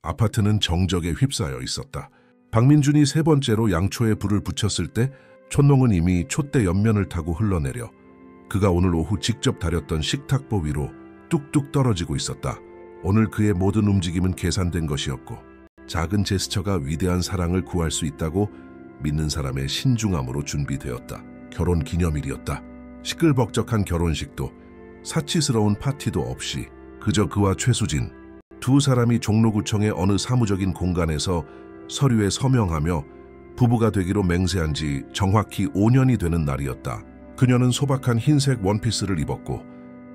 아파트는 정적에 휩싸여 있었다. 박민준이 세 번째로 양초에 불을 붙였을 때 촌농은 이미 촛대 옆면을 타고 흘러내려 그가 오늘 오후 직접 다렸던 식탁보 위로 뚝뚝 떨어지고 있었다. 오늘 그의 모든 움직임은 계산된 것이었고 작은 제스처가 위대한 사랑을 구할 수 있다고 믿는 사람의 신중함으로 준비되었다. 결혼 기념일이었다. 시끌벅적한 결혼식도 사치스러운 파티도 없이 그저 그와 최수진 두 사람이 종로구청의 어느 사무적인 공간에서 서류에 서명하며 부부가 되기로 맹세한 지 정확히 5년이 되는 날이었다. 그녀는 소박한 흰색 원피스를 입었고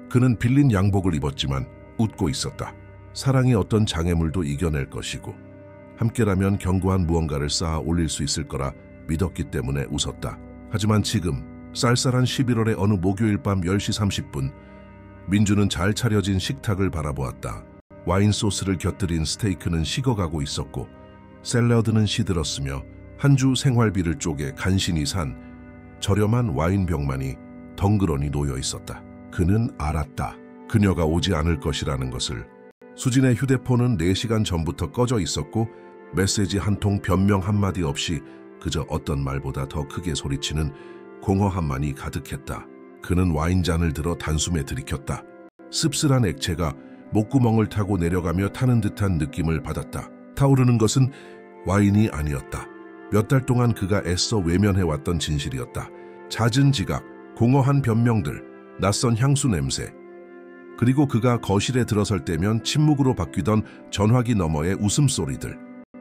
그는 빌린 양복을 입었지만 웃고 있었다. 사랑이 어떤 장애물도 이겨낼 것이고 함께라면 견고한 무언가를 쌓아 올릴 수 있을 거라 믿었기 때문에 웃었다. 하지만 지금 쌀쌀한 11월의 어느 목요일 밤 10시 30분 민주는 잘 차려진 식탁을 바라보았다. 와인 소스를 곁들인 스테이크는 식어가고 있었고 샐러드는 시들었으며 한 주 생활비를 쪼개 간신히 산 저렴한 와인병만이 덩그러니 놓여 있었다. 그는 알았다. 그녀가 오지 않을 것이라는 것을. 수진의 휴대폰은 4시간 전부터 꺼져 있었고 메시지 한 통 변명 한마디 없이 그저 어떤 말보다 더 크게 소리치는 공허함만이 가득했다. 그는 와인잔을 들어 단숨에 들이켰다. 씁쓸한 액체가 목구멍을 타고 내려가며 타는 듯한 느낌을 받았다. 타오르는 것은 와인이 아니었다. 몇 달 동안 그가 애써 외면해왔던 진실이었다. 잦은 지각, 공허한 변명들, 낯선 향수 냄새, 그리고 그가 거실에 들어설 때면 침묵으로 바뀌던 전화기 너머의 웃음소리들.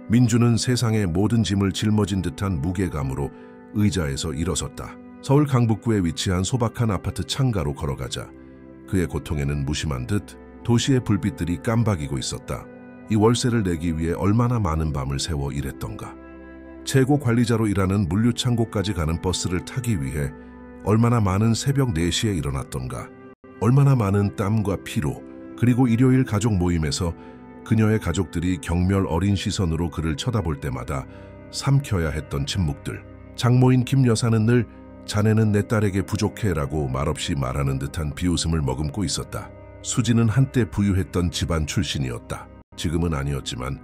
민주는 세상의 모든 짐을 짊어진 듯한 무게감으로 의자에서 일어섰다. 서울 강북구에 위치한 소박한 아파트 창가로 걸어가자 그의 고통에는 무심한 듯 도시의 불빛들이 깜박이고 있었다. 이 월세를 내기 위해 얼마나 많은 밤을 새워 일했던가. 최고 관리자로 일하는 물류창고까지 가는 버스를 타기 위해 얼마나 많은 새벽 4시에 일어났던가. 얼마나 많은 땀과 피로, 그리고 일요일 가족 모임에서 그녀의 가족들이 경멸 어린 시선으로 그를 쳐다볼 때마다 삼켜야 했던 침묵들. 장모인 김 여사는 늘 자네는 내 딸에게 부족해라고 말없이 말하는 듯한 비웃음을 머금고 있었다. 수지는 한때 부유했던 집안 출신이었다. 지금은 아니었지만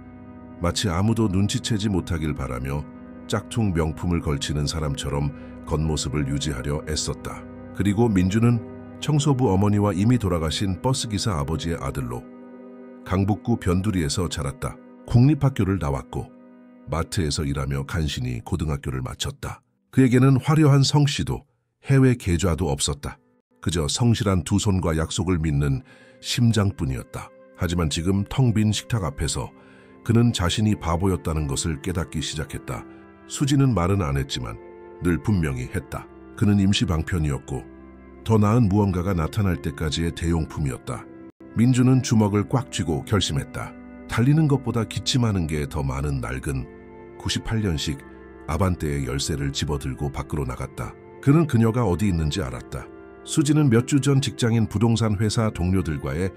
마치 아무도 눈치채지 못하길 바라며 짝퉁 명품을 걸치는 사람처럼 겉모습을 유지하려 애썼다. 그리고 민주는 청소부 어머니와 이미 돌아가신 버스기사 아버지의 아들로 강북구 변두리에서 자랐다. 국립학교를 나왔고 마트에서 일하며 간신히 고등학교를 마쳤다. 그에게는 화려한 성씨도 해외 계좌도 없었다. 그저 성실한 두 손과 약속을 믿는 심장뿐이었다. 하지만 지금 텅 빈 식탁 앞에서 그는 자신이 바보였다는 것을 깨닫기 시작했다. 수지는 말은 안 했지만 늘 분명히 했다. 그는 임시방편이었고 더 나은 무언가가 나타날 때까지의 대용품이었다. 민주는 주먹을 꽉 쥐고 결심했다. 달리는 것보다 기침하는 게 더 많은 낡은 98년식 아반떼의 열쇠를 집어들고 밖으로 나갔다. 그는 그녀가 어디 있는지 알았다. 수지는 몇 주 전 직장인 부동산 회사 동료들과의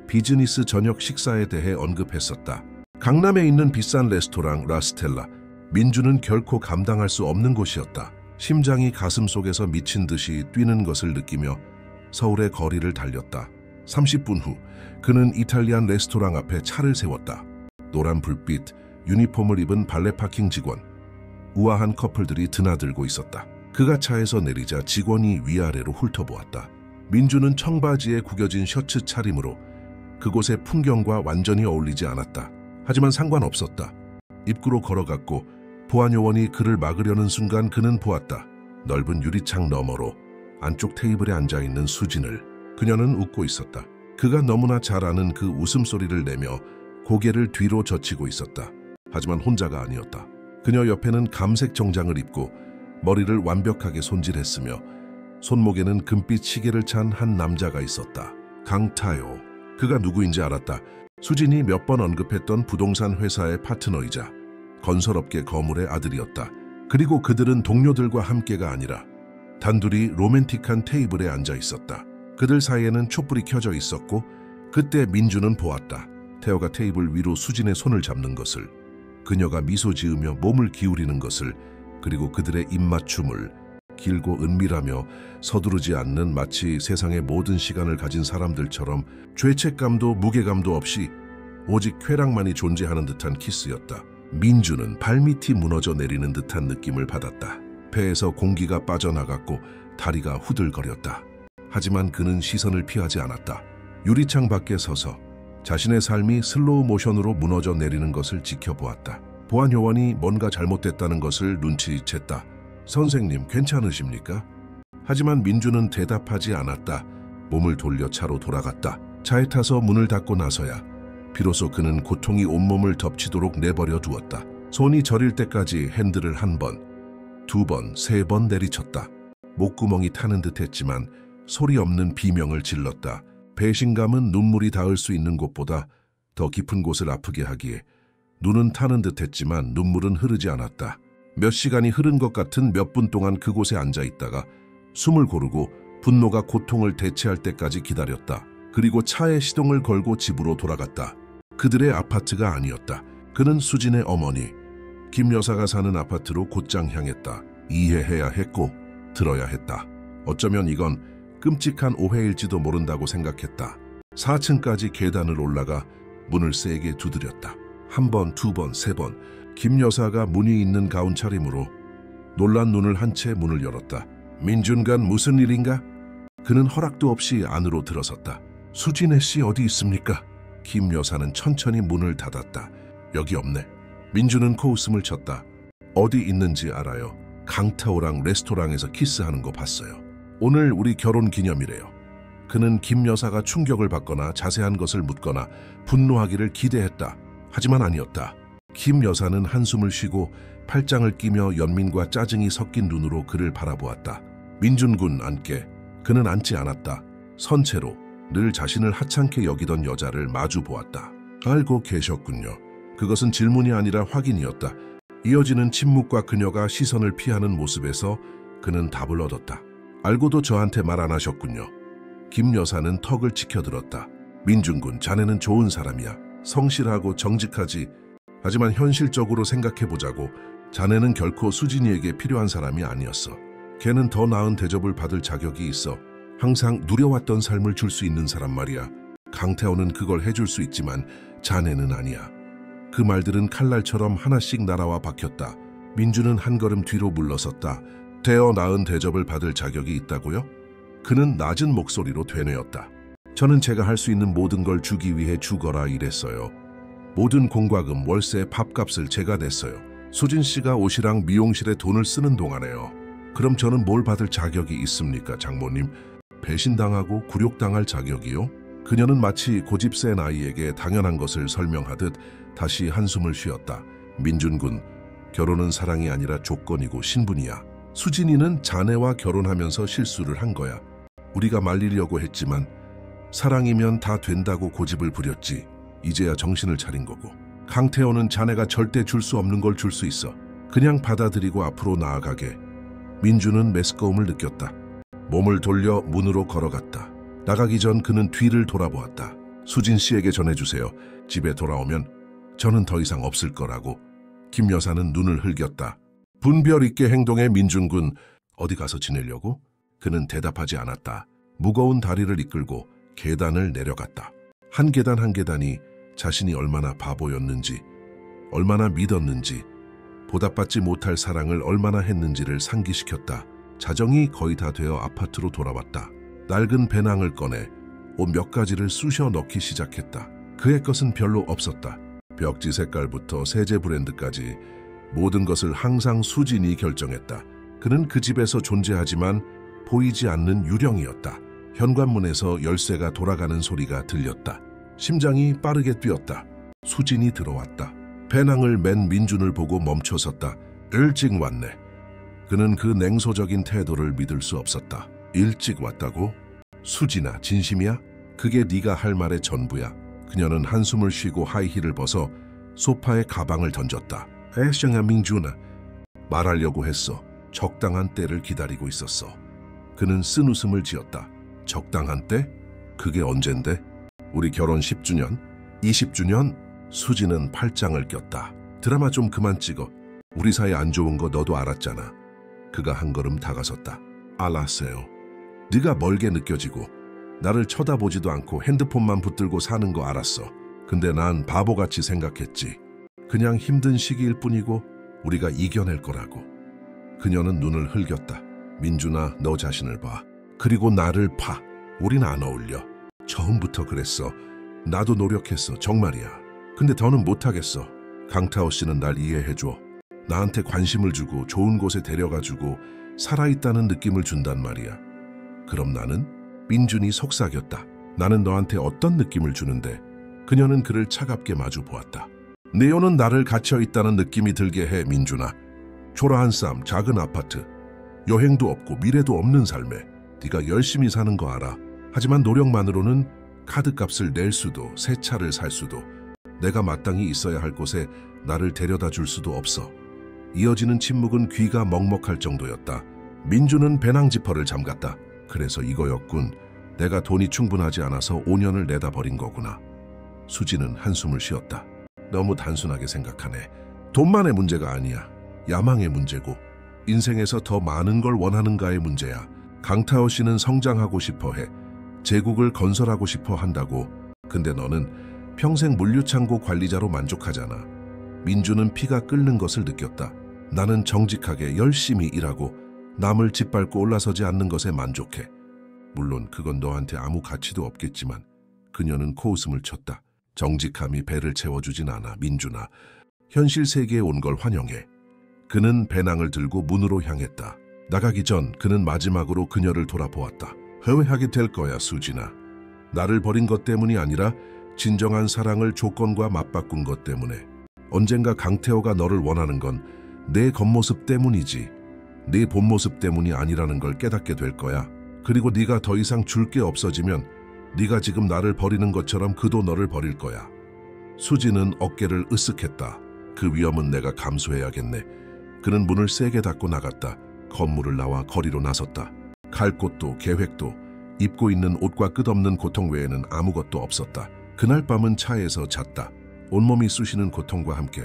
비즈니스 저녁 식사에 대해 언급했었다. 강남에 있는 비싼 레스토랑 라스텔라. 민주는 결코 감당할 수 없는 곳이었다. 심장이 가슴속에서 미친 듯이 뛰는 것을 느끼며 서울의 거리를 달렸다. 30분 후 그는 이탈리안 레스토랑 앞에 차를 세웠다. 노란 불빛, 유니폼을 입은 발레 파킹 직원, 우아한 커플들이 드나들고 있었다. 그가 차에서 내리자 직원이 위아래로 훑어보았다. 민주는 청바지에 구겨진 셔츠 차림으로 그곳의 풍경과 완전히 어울리지 않았다. 하지만 상관없었다. 입구로 걸어갔고 보안 요원이 그를 막으려는 순간 그는 보았다. 넓은 유리창 너머로 안쪽 테이블에 앉아있는 수진을. 그녀는 웃고 있었다. 그가 너무나 잘 아는 그 웃음소리를 내며 고개를 뒤로 젖히고 있었다. 하지만 혼자가 아니었다. 그녀 옆에는 감색 정장을 입고 머리를 완벽하게 손질했으며 손목에는 금빛 시계를 찬 한 남자가 있었다. 강타요. 그가 누구인지 알았다. 수진이 몇 번 언급했던 부동산 회사의 파트너이자 건설업계 거물의 아들이었다. 그리고 그들은 동료들과 함께가 아니라 단둘이 로맨틱한 테이블에 앉아 있었다. 그들 사이에는 촛불이 켜져 있었고 그때 민주는 보았다. 태호가 테이블 위로 수진의 손을 잡는 것을, 그녀가 미소 지으며 몸을 기울이는 것을, 그리고 그들의 입맞춤을, 길고 은밀하며 서두르지 않는 마치 세상의 모든 시간을 가진 사람들처럼 죄책감도 무게감도 없이 오직 쾌락만이 존재하는 듯한 키스였다. 민주는 발밑이 무너져 내리는 듯한 느낌을 받았다. 배에서 공기가 빠져나갔고 다리가 후들거렸다. 하지만 그는 시선을 피하지 않았다. 유리창 밖에 서서 자신의 삶이 슬로우 모션으로 무너져 내리는 것을 지켜보았다. 보안 요원이 뭔가 잘못됐다는 것을 눈치챘다. 선생님, 괜찮으십니까? 하지만 민주는 대답하지 않았다. 몸을 돌려 차로 돌아갔다. 차에 타서 문을 닫고 나서야 비로소 그는 고통이 온몸을 덮치도록 내버려 두었다. 손이 저릴 때까지 핸들을 한 번, 두 번, 세 번 내리쳤다. 목구멍이 타는 듯했지만 소리 없는 비명을 질렀다. 배신감은 눈물이 닿을 수 있는 곳보다 더 깊은 곳을 아프게 하기에 눈은 타는 듯했지만 눈물은 흐르지 않았다. 몇 시간이 흐른 것 같은 몇 분 동안 그곳에 앉아 있다가 숨을 고르고 분노가 고통을 대체할 때까지 기다렸다. 그리고 차에 시동을 걸고 집으로 돌아갔다. 그들의 아파트가 아니었다. 그는 수진의 어머니, 김 여사가 사는 아파트로 곧장 향했다. 이해해야 했고 들어야 했다. 어쩌면 이건 끔찍한 오해일지도 모른다고 생각했다. 4층까지 계단을 올라가 문을 세게 두드렸다. 한 번, 두 번, 세 번. 김 여사가 무늬 있는 가운 차림으로 놀란 눈을 한 채 문을 열었다. 민준간 무슨 일인가? 그는 허락도 없이 안으로 들어섰다. 수진애 씨 어디 있습니까? 김 여사는 천천히 문을 닫았다. 여기 없네. 민주는 코웃음을 쳤다. 어디 있는지 알아요. 강타오랑 레스토랑에서 키스하는 거 봤어요. 오늘 우리 결혼 기념이래요. 그는 김 여사가 충격을 받거나 자세한 것을 묻거나 분노하기를 기대했다. 하지만 아니었다. 김 여사는 한숨을 쉬고 팔짱을 끼며 연민과 짜증이 섞인 눈으로 그를 바라보았다. 민준군 앉게. 그는 앉지 않았다. 선 채로 늘 자신을 하찮게 여기던 여자를 마주 보았다. 알고 계셨군요. 그것은 질문이 아니라 확인이었다. 이어지는 침묵과 그녀가 시선을 피하는 모습에서 그는 답을 얻었다. 알고도 저한테 말 안 하셨군요. 김 여사는 턱을 치켜들었다. 민준군, 자네는 좋은 사람이야. 성실하고 정직하지. 하지만 현실적으로 생각해보자고. 자네는 결코 수진이에게 필요한 사람이 아니었어. 걔는 더 나은 대접을 받을 자격이 있어. 항상 누려왔던 삶을 줄 수 있는 사람 말이야. 강태호는 그걸 해줄 수 있지만 자네는 아니야. 그 말들은 칼날처럼 하나씩 날아와 박혔다. 민주는 한 걸음 뒤로 물러섰다. 되어 나은 대접을 받을 자격이 있다고요? 그는 낮은 목소리로 되뇌었다. 저는 제가 할 수 있는 모든 걸 주기 위해 죽어라 이랬어요. 모든 공과금, 월세, 밥값을 제가 냈어요. 수진 씨가 옷이랑 미용실에 돈을 쓰는 동안에요. 그럼 저는 뭘 받을 자격이 있습니까, 장모님? 배신당하고 굴욕당할 자격이요? 그녀는 마치 고집 센 아이에게 당연한 것을 설명하듯 다시 한숨을 쉬었다. 민준군, 결혼은 사랑이 아니라 조건이고 신분이야. 수진이는 자네와 결혼하면서 실수를 한 거야. 우리가 말리려고 했지만 사랑이면 다 된다고 고집을 부렸지. 이제야 정신을 차린 거고. 강태호는 자네가 절대 줄 수 없는 걸 줄 수 있어. 그냥 받아들이고 앞으로 나아가게. 민주는 메스꺼움을 느꼈다. 몸을 돌려 문으로 걸어갔다. 나가기 전 그는 뒤를 돌아보았다. 수진 씨에게 전해주세요. 집에 돌아오면 저는 더 이상 없을 거라고. 김 여사는 눈을 흘겼다. 분별 있게 행동해 민준군. 어디 가서 지내려고? 그는 대답하지 않았다. 무거운 다리를 이끌고 계단을 내려갔다. 한 계단 한 계단이 자신이 얼마나 바보였는지, 얼마나 믿었는지, 보답받지 못할 사랑을 얼마나 했는지를 상기시켰다. 자정이 거의 다 되어 아파트로 돌아왔다. 낡은 배낭을 꺼내 옷 몇 가지를 쑤셔 넣기 시작했다. 그의 것은 별로 없었다. 벽지 색깔부터 세제 브랜드까지 모든 것을 항상 수진이 결정했다. 그는 그 집에서 존재하지만 보이지 않는 유령이었다. 현관문에서 열쇠가 돌아가는 소리가 들렸다. 심장이 빠르게 뛰었다. 수진이 들어왔다. 배낭을 맨 민준을 보고 멈춰섰다. 일찍 왔네. 그는 그 냉소적인 태도를 믿을 수 없었다. 일찍 왔다고? 수진아, 진심이야? 그게 네가 할 말의 전부야. 그녀는 한숨을 쉬고 하이힐을 벗어 소파에 가방을 던졌다. 애샹아 민준아. 말하려고 했어. 적당한 때를 기다리고 있었어. 그는 쓴웃음을 지었다. 적당한 때? 그게 언젠데? 우리 결혼 10주년? 20주년? 수지는 팔짱을 꼈다. 드라마 좀 그만 찍어. 우리 사이 안 좋은 거 너도 알았잖아. 그가 한 걸음 다가섰다. 알았어요. 네가 멀게 느껴지고 나를 쳐다보지도 않고 핸드폰만 붙들고 사는 거 알았어. 근데 난 바보같이 생각했지. 그냥 힘든 시기일 뿐이고 우리가 이겨낼 거라고. 그녀는 눈을 흘겼다. 민준아, 너 자신을 봐. 그리고 나를 봐. 우린 안 어울려. 처음부터 그랬어. 나도 노력했어. 정말이야. 근데 더는 못하겠어. 강타오 씨는 날 이해해줘. 나한테 관심을 주고 좋은 곳에 데려가주고 살아있다는 느낌을 준단 말이야. 그럼 나는? 민준이 속삭였다. 나는 너한테 어떤 느낌을 주는데? 그녀는 그를 차갑게 마주 보았다. 네오는 나를 갇혀있다는 느낌이 들게 해, 민준아. 초라한 삶, 작은 아파트, 여행도 없고 미래도 없는 삶에 네가 열심히 사는 거 알아. 하지만 노력만으로는 카드값을 낼 수도 새 차를 살 수도 내가 마땅히 있어야 할 곳에 나를 데려다 줄 수도 없어. 이어지는 침묵은 귀가 먹먹할 정도였다. 민준은 배낭 지퍼를 잠갔다. 그래서 이거였군. 내가 돈이 충분하지 않아서 5년을 내다 버린 거구나. 수지는 한숨을 쉬었다. 너무 단순하게 생각하네. 돈만의 문제가 아니야. 야망의 문제고 인생에서 더 많은 걸 원하는가의 문제야. 강타오 씨는 성장하고 싶어해. 제국을 건설하고 싶어 한다고. 근데 너는 평생 물류창고 관리자로 만족하잖아. 민주는 피가 끓는 것을 느꼈다. 나는 정직하게 열심히 일하고 남을 짓밟고 올라서지 않는 것에 만족해. 물론 그건 너한테 아무 가치도 없겠지만. 그녀는 코웃음을 쳤다. 정직함이 배를 채워주진 않아, 민준아. 현실 세계에 온 걸 환영해. 그는 배낭을 들고 문으로 향했다. 나가기 전 그는 마지막으로 그녀를 돌아보았다. 후회하게 될 거야, 수진아. 나를 버린 것 때문이 아니라 진정한 사랑을 조건과 맞바꾼 것 때문에. 언젠가 강태호가 너를 원하는 건 내 겉모습 때문이지 네 본모습 때문이 아니라는 걸 깨닫게 될 거야. 그리고 네가 더 이상 줄 게 없어지면 네가 지금 나를 버리는 것처럼 그도 너를 버릴 거야. 수지는 어깨를 으쓱했다. 그 위험은 내가 감수해야겠네. 그는 문을 세게 닫고 나갔다. 건물을 나와 거리로 나섰다. 갈 곳도 계획도 입고 있는 옷과 끝없는 고통 외에는 아무것도 없었다. 그날 밤은 차에서 잤다. 온몸이 쑤시는 고통과 함께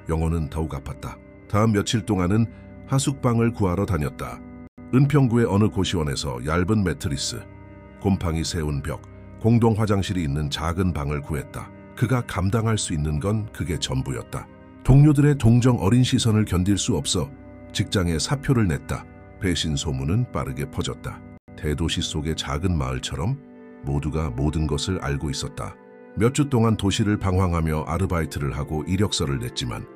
영혼은 더욱 아팠다. 다음 며칠 동안은 하숙방을 구하러 다녔다. 은평구의 어느 고시원에서 얇은 매트리스, 곰팡이 세운 벽, 공동 화장실이 있는 작은 방을 구했다. 그가 감당할 수 있는 건 그게 전부였다. 동료들의 동정 어린 시선을 견딜 수 없어 직장에 사표를 냈다. 배신 소문은 빠르게 퍼졌다. 대도시 속의 작은 마을처럼 모두가 모든 것을 알고 있었다. 몇 주 동안 도시를 방황하며 아르바이트를 하고 이력서를 냈지만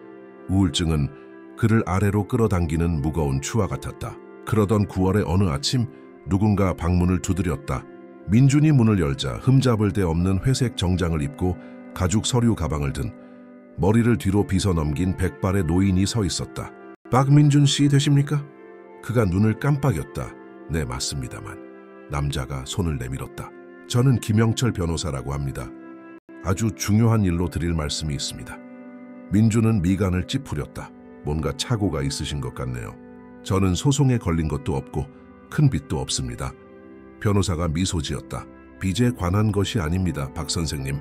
우울증은 그를 아래로 끌어당기는 무거운 추와 같았다. 그러던 9월의 어느 아침 누군가 방문을 두드렸다. 민준이 문을 열자 흠잡을 데 없는 회색 정장을 입고 가죽 서류 가방을 든 머리를 뒤로 빗어 넘긴 백발의 노인이 서 있었다. 박민준 씨 되십니까? 그가 눈을 깜빡였다. 네, 맞습니다만. 남자가 손을 내밀었다. 저는 김영철 변호사라고 합니다. 아주 중요한 일로 드릴 말씀이 있습니다. 민준은 미간을 찌푸렸다. 뭔가 착오가 있으신 것 같네요. 저는 소송에 걸린 것도 없고 큰 빚도 없습니다. 변호사가 미소 지었다. 빚에 관한 것이 아닙니다, 박 선생님.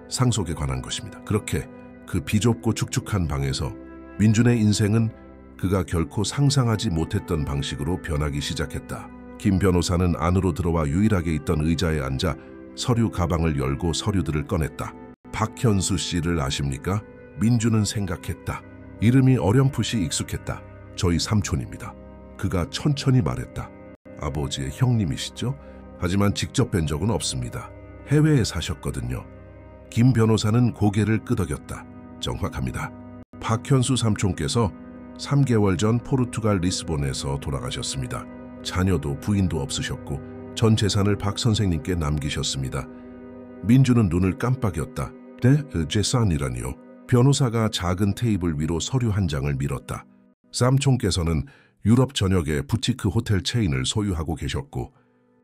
상속에 관한 것입니다. 그렇게 그 비좁고 축축한 방에서 민준의 인생은 그가 결코 상상하지 못했던 방식으로 변하기 시작했다. 김 변호사는 안으로 들어와 유일하게 있던 의자에 앉아 서류 가방을 열고 서류들을 꺼냈다. 박현수 씨를 아십니까? 민준은 생각했다. 이름이 어렴풋이 익숙했다. 저희 삼촌입니다. 그가 천천히 말했다. 아버지의 형님이시죠? 하지만 직접 뵌 적은 없습니다. 해외에 사셨거든요. 김 변호사는 고개를 끄덕였다. 정확합니다. 박현수 삼촌께서 3개월 전 포르투갈 리스본에서 돌아가셨습니다. 자녀도 부인도 없으셨고 전 재산을 박 선생님께 남기셨습니다. 민주는 눈을 깜빡였다. 네? 재산이라니요? 변호사가 작은 테이블 위로 서류 한 장을 밀었다. 삼촌께서는 유럽 전역의 부티크 호텔 체인을 소유하고 계셨고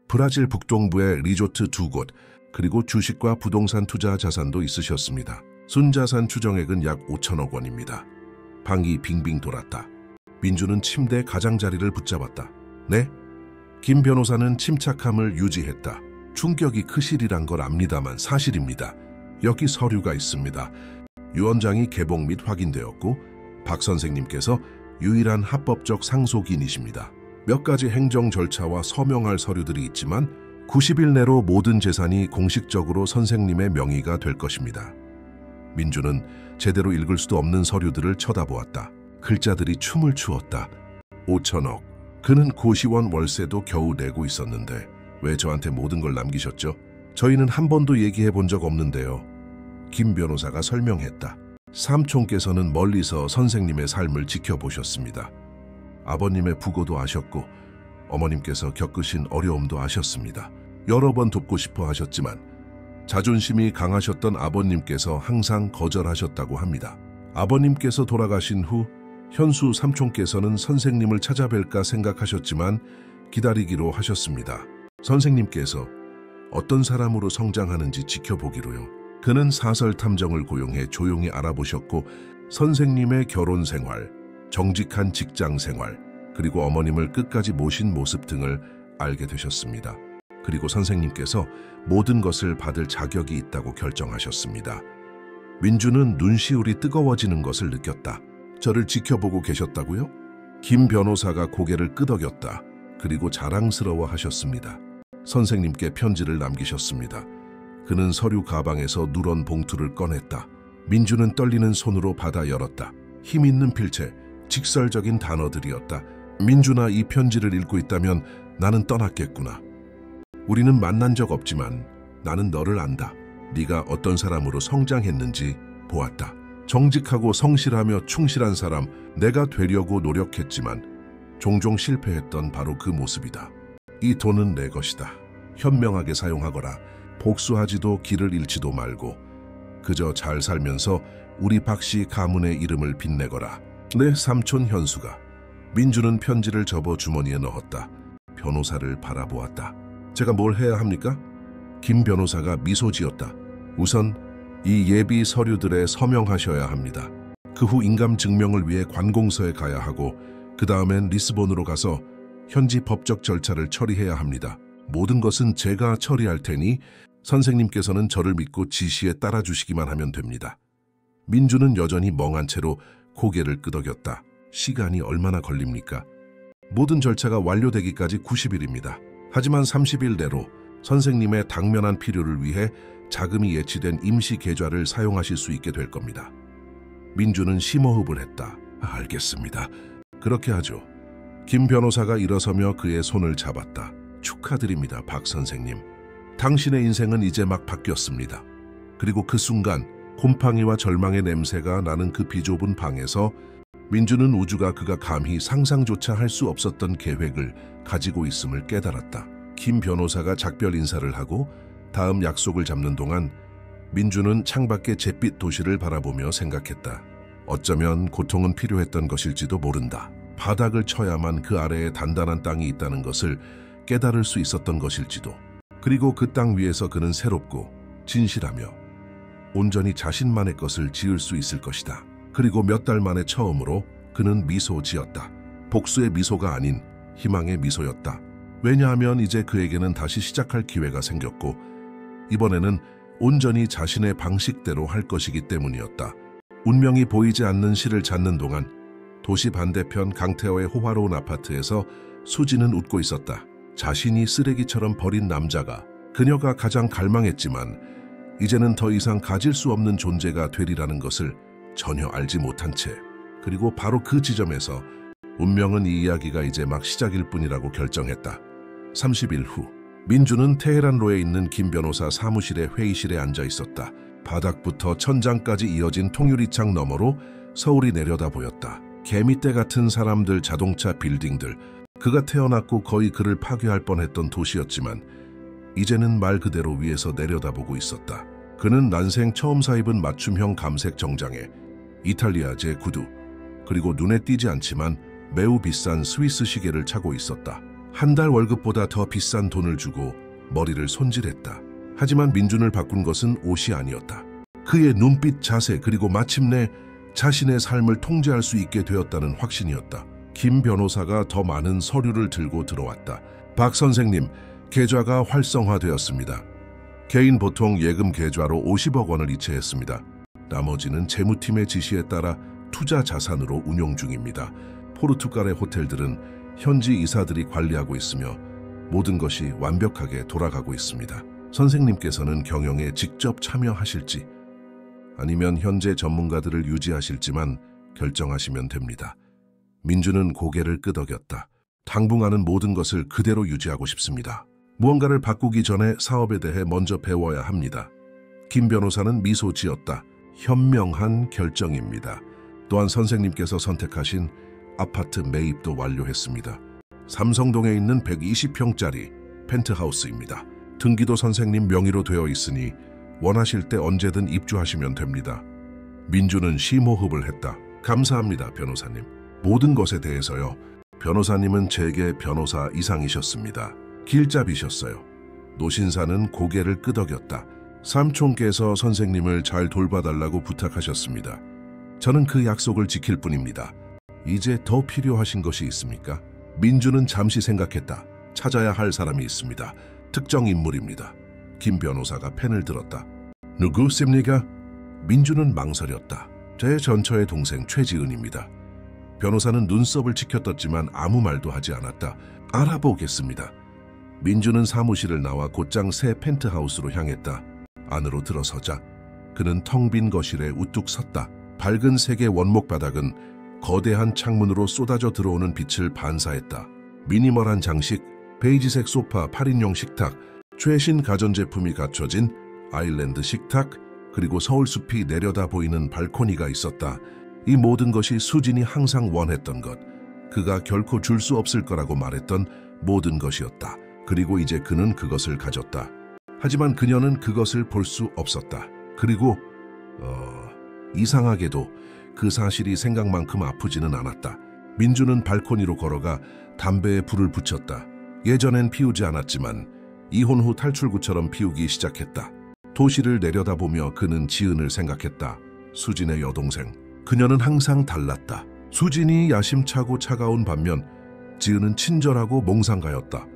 브라질 북동부의 리조트 2곳 그리고 주식과 부동산 투자 자산도 있으셨습니다. 순자산 추정액은 약 5천억 원입니다. 방이 빙빙 돌았다. 민주는 침대 가장자리를 붙잡았다. 네? 김 변호사는 침착함을 유지했다. 충격이 크시리란 걸 압니다만 사실입니다. 여기 서류가 있습니다. 유언장이 개봉 및 확인되었고 박 선생님께서 유일한 합법적 상속인이십니다. 몇 가지 행정 절차와 서명할 서류들이 있지만 90일 내로 모든 재산이 공식적으로 선생님의 명의가 될 것입니다. 민주는 제대로 읽을 수도 없는 서류들을 쳐다보았다. 글자들이 춤을 추었다. 5천억. 그는 고시원 월세도 겨우 내고 있었는데 왜 저한테 모든 걸 남기셨죠? 저희는 한 번도 얘기해 본 적 없는데요. 김 변호사가 설명했다. 삼촌께서는 멀리서 선생님의 삶을 지켜보셨습니다. 아버님의 부고도 아셨고 어머님께서 겪으신 어려움도 아셨습니다. 여러 번 돕고 싶어 하셨지만 자존심이 강하셨던 아버님께서 항상 거절하셨다고 합니다. 아버님께서 돌아가신 후 현수 삼촌께서는 선생님을 찾아뵐까 생각하셨지만 기다리기로 하셨습니다. 선생님께서 어떤 사람으로 성장하는지 지켜보기로요. 그는 사설 탐정을 고용해 조용히 알아보셨고 선생님의 결혼 생활, 정직한 직장 생활, 그리고 어머님을 끝까지 모신 모습 등을 알게 되셨습니다. 그리고 선생님께서 모든 것을 받을 자격이 있다고 결정하셨습니다. 민주는 눈시울이 뜨거워지는 것을 느꼈다. 저를 지켜보고 계셨다고요? 김 변호사가 고개를 끄덕였다. 그리고 자랑스러워 하셨습니다. 선생님께 편지를 남기셨습니다. 그는 서류 가방에서 누런 봉투를 꺼냈다. 민주는 떨리는 손으로 받아 열었다. 힘있는 필체, 직설적인 단어들이었다. 민준아, 이 편지를 읽고 있다면 나는 떠났겠구나. 우리는 만난 적 없지만 나는 너를 안다. 네가 어떤 사람으로 성장했는지 보았다. 정직하고 성실하며 충실한 사람, 내가 되려고 노력했지만 종종 실패했던 바로 그 모습이다. 이 돈은 내 것이다. 현명하게 사용하거라. 복수하지도 길을 잃지도 말고 그저 잘 살면서 우리 박씨 가문의 이름을 빛내거라. 내 삼촌 현수가. 민주는 편지를 접어 주머니에 넣었다. 변호사를 바라보았다. 제가 뭘 해야 합니까? 김 변호사가 미소 지었다. 우선 이 예비 서류들에 서명하셔야 합니다. 그 후 인감 증명을 위해 관공서에 가야 하고 그 다음엔 리스본으로 가서 현지 법적 절차를 처리해야 합니다. 모든 것은 제가 처리할 테니 선생님께서는 저를 믿고 지시에 따라주시기만 하면 됩니다. 민주는 여전히 멍한 채로 고개를 끄덕였다. 시간이 얼마나 걸립니까? 모든 절차가 완료되기까지 90일입니다. 하지만 30일 내로 선생님의 당면한 필요를 위해 자금이 예치된 임시 계좌를 사용하실 수 있게 될 겁니다. 민주는 심호흡을 했다. 알겠습니다. 그렇게 하죠. 김 변호사가 일어서며 그의 손을 잡았다. 축하드립니다, 박 선생님. 당신의 인생은 이제 막 바뀌었습니다. 그리고 그 순간 곰팡이와 절망의 냄새가 나는 그 비좁은 방에서 민주는 우주가 그가 감히 상상조차 할 수 없었던 계획을 가지고 있음을 깨달았다. 김 변호사가 작별 인사를 하고 다음 약속을 잡는 동안 민주는 창밖의 잿빛 도시를 바라보며 생각했다. 어쩌면 고통은 필요했던 것일지도 모른다. 바닥을 쳐야만 그 아래에 단단한 땅이 있다는 것을 깨달을 수 있었던 것일지도. 그리고 그 땅 위에서 그는 새롭고 진실하며 온전히 자신만의 것을 지을 수 있을 것이다. 그리고 몇 달 만에 처음으로 그는 미소 지었다. 복수의 미소가 아닌 희망의 미소였다. 왜냐하면 이제 그에게는 다시 시작할 기회가 생겼고 이번에는 온전히 자신의 방식대로 할 것이기 때문이었다. 운명이 보이지 않는 실을 찾는 동안 도시 반대편 강태호의 호화로운 아파트에서 수지는 웃고 있었다. 자신이 쓰레기처럼 버린 남자가 그녀가 가장 갈망했지만 이제는 더 이상 가질 수 없는 존재가 되리라는 것을 전혀 알지 못한 채, 그리고 바로 그 지점에서 운명은 이 이야기가 이제 막 시작일 뿐이라고 결정했다. 30일 후 민주는 테헤란로에 있는 김 변호사 사무실의 회의실에 앉아 있었다. 바닥부터 천장까지 이어진 통유리창 너머로 서울이 내려다 보였다. 개미떼 같은 사람들, 자동차, 빌딩들. 그가 태어났고 거의 그를 파괴할 뻔했던 도시였지만 이제는 말 그대로 위에서 내려다보고 있었다. 그는 난생 처음 사입은 맞춤형 감색 정장에 이탈리아제 구두, 그리고 눈에 띄지 않지만 매우 비싼 스위스 시계를 차고 있었다. 한 달 월급보다 더 비싼 돈을 주고 머리를 손질했다. 하지만 민준을 바꾼 것은 옷이 아니었다. 그의 눈빛, 자세, 그리고 마침내 자신의 삶을 통제할 수 있게 되었다는 확신이었다. 김 변호사가 더 많은 서류를 들고 들어왔다. 박 선생님, 계좌가 활성화되었습니다. 개인 보통 예금 계좌로 50억 원을 이체했습니다. 나머지는 재무팀의 지시에 따라 투자 자산으로 운용 중입니다. 포르투갈의 호텔들은 현지 이사들이 관리하고 있으며 모든 것이 완벽하게 돌아가고 있습니다. 선생님께서는 경영에 직접 참여하실지 아니면 현재 전문가들을 유지하실지만 결정하시면 됩니다. 민주는 고개를 끄덕였다. 당분간은 모든 것을 그대로 유지하고 싶습니다. 무언가를 바꾸기 전에 사업에 대해 먼저 배워야 합니다. 김 변호사는 미소 지었다. 현명한 결정입니다. 또한 선생님께서 선택하신 아파트 매입도 완료했습니다. 삼성동에 있는 120평짜리 펜트하우스입니다. 등기도 선생님 명의로 되어 있으니 원하실 때 언제든 입주하시면 됩니다. 민주는 심호흡을 했다. 감사합니다, 변호사님. 모든 것에 대해서요. 변호사님은 제게 변호사 이상이셨습니다. 길잡이셨어요. 노신사는 고개를 끄덕였다. 삼촌께서 선생님을 잘 돌봐달라고 부탁하셨습니다. 저는 그 약속을 지킬 뿐입니다. 이제 더 필요하신 것이 있습니까? 민주는 잠시 생각했다. 찾아야 할 사람이 있습니다. 특정 인물입니다. 김 변호사가 펜을 들었다. 누구십니까? 민주는 망설였다. 제 전처의 동생 최지은입니다. 변호사는 눈썹을 치켜떴지만 아무 말도 하지 않았다. 알아보겠습니다. 민주는 사무실을 나와 곧장 새 펜트하우스로 향했다. 안으로 들어서자 그는 텅 빈 거실에 우뚝 섰다. 밝은 색의 원목 바닥은 거대한 창문으로 쏟아져 들어오는 빛을 반사했다. 미니멀한 장식, 베이지색 소파, 8인용 식탁, 최신 가전제품이 갖춰진 아일랜드 식탁, 그리고 서울숲이 내려다 보이는 발코니가 있었다. 이 모든 것이 수진이 항상 원했던 것, 그가 결코 줄 수 없을 거라고 말했던 모든 것이었다. 그리고 이제 그는 그것을 가졌다. 하지만 그녀는 그것을 볼 수 없었다. 그리고 이상하게도 그 사실이 생각만큼 아프지는 않았다. 민주는 발코니로 걸어가 담배에 불을 붙였다. 예전엔 피우지 않았지만 이혼 후 탈출구처럼 피우기 시작했다. 도시를 내려다보며 그는 지은을 생각했다. 수진의 여동생. 그녀는 항상 달랐다. 수진이 야심차고 차가운 반면 지은은 친절하고 몽상가였다.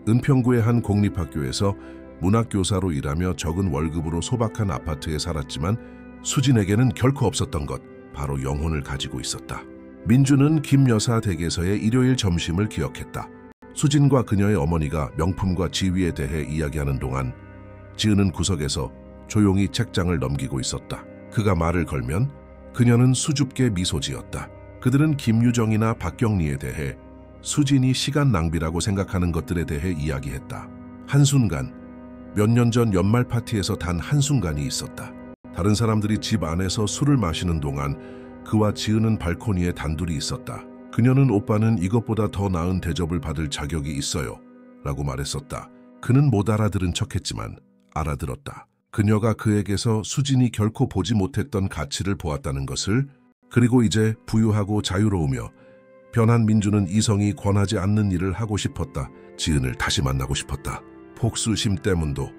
은평구의 한 공립학교에서 문학교사로 일하며 적은 월급으로 소박한 아파트에 살았지만 수진에게는 결코 없었던 것, 바로 영혼을 가지고 있었다. 민주는 김 여사 댁에서의 일요일 점심을 기억했다. 수진과 그녀의 어머니가 명품과 지위에 대해 이야기하는 동안 지은은 구석에서 조용히 책장을 넘기고 있었다. 그가 말을 걸면 그녀는 수줍게 미소 지었다. 그들은 김유정이나 박경리에 대해 수진이 시간 낭비라고 생각하는 것들에 대해 이야기했다. 한순간, 몇 년 전 연말 파티에서 단 한순간이 있었다. 다른 사람들이 집 안에서 술을 마시는 동안 그와 지은은 발코니에 단둘이 있었다. 그녀는 오빠는 이것보다 더 나은 대접을 받을 자격이 있어요 라고 말했었다. 그는 못 알아들은 척했지만 알아들었다. 그녀가 그에게서 수진이 결코 보지 못했던 가치를 보았다는 것을, 그리고 이제 부유하고 자유로우며 변한 민주는 이성이 권하지 않는 일을 하고 싶었다. 지은을 다시 만나고 싶었다. 복수심 때문도,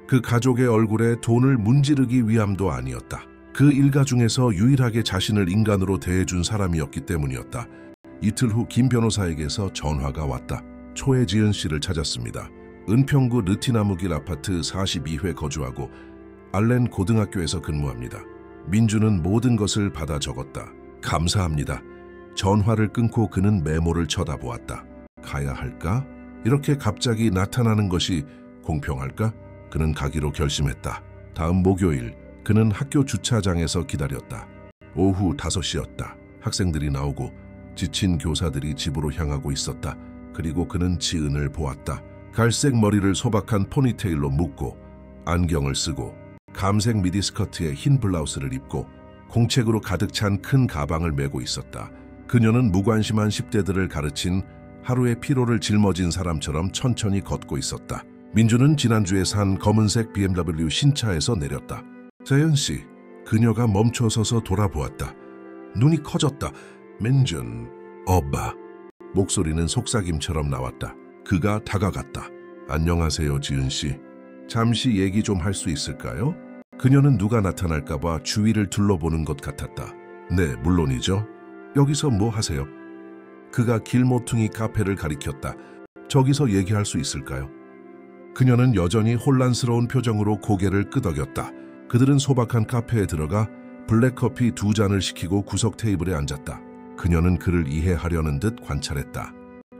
그 가족의 얼굴에 돈을 문지르기 위함도 아니었다. 그 일가 중에서 유일하게 자신을 인간으로 대해준 사람이었기 때문이었다. 이틀 후 김 변호사에게서 전화가 왔다. 초해지은 씨를 찾았습니다. 은평구 르티나무길 아파트 42회 거주하고 알렌 고등학교에서 근무합니다. 민주는 모든 것을 받아 적었다. 감사합니다. 전화를 끊고 그는 메모를 쳐다보았다. 가야 할까? 이렇게 갑자기 나타나는 것이 공평할까? 그는 가기로 결심했다. 다음 목요일 그는 학교 주차장에서 기다렸다. 오후 5시였다. 학생들이 나오고 지친 교사들이 집으로 향하고 있었다. 그리고 그는 지은을 보았다. 갈색 머리를 소박한 포니테일로 묶고 안경을 쓰고 감색 미디스커트에 흰 블라우스를 입고 공책으로 가득 찬 큰 가방을 메고 있었다. 그녀는 무관심한 10대들을 가르친 하루의 피로를 짊어진 사람처럼 천천히 걷고 있었다. 민주는 지난주에 산 검은색 BMW 신차에서 내렸다. 재현 씨, 그녀가 멈춰서서 돌아보았다. 눈이 커졌다. 민준, 오빠. 목소리는 속삭임처럼 나왔다. 그가 다가갔다. 안녕하세요, 지은 씨. 잠시 얘기 좀 할 수 있을까요? 그녀는 누가 나타날까봐 주위를 둘러보는 것 같았다. 네, 물론이죠. 여기서 뭐 하세요? 그가 길모퉁이 카페를 가리켰다. 저기서 얘기할 수 있을까요? 그녀는 여전히 혼란스러운 표정으로 고개를 끄덕였다. 그들은 소박한 카페에 들어가 블랙커피 2잔을 시키고 구석 테이블에 앉았다. 그녀는 그를 이해하려는 듯 관찰했다.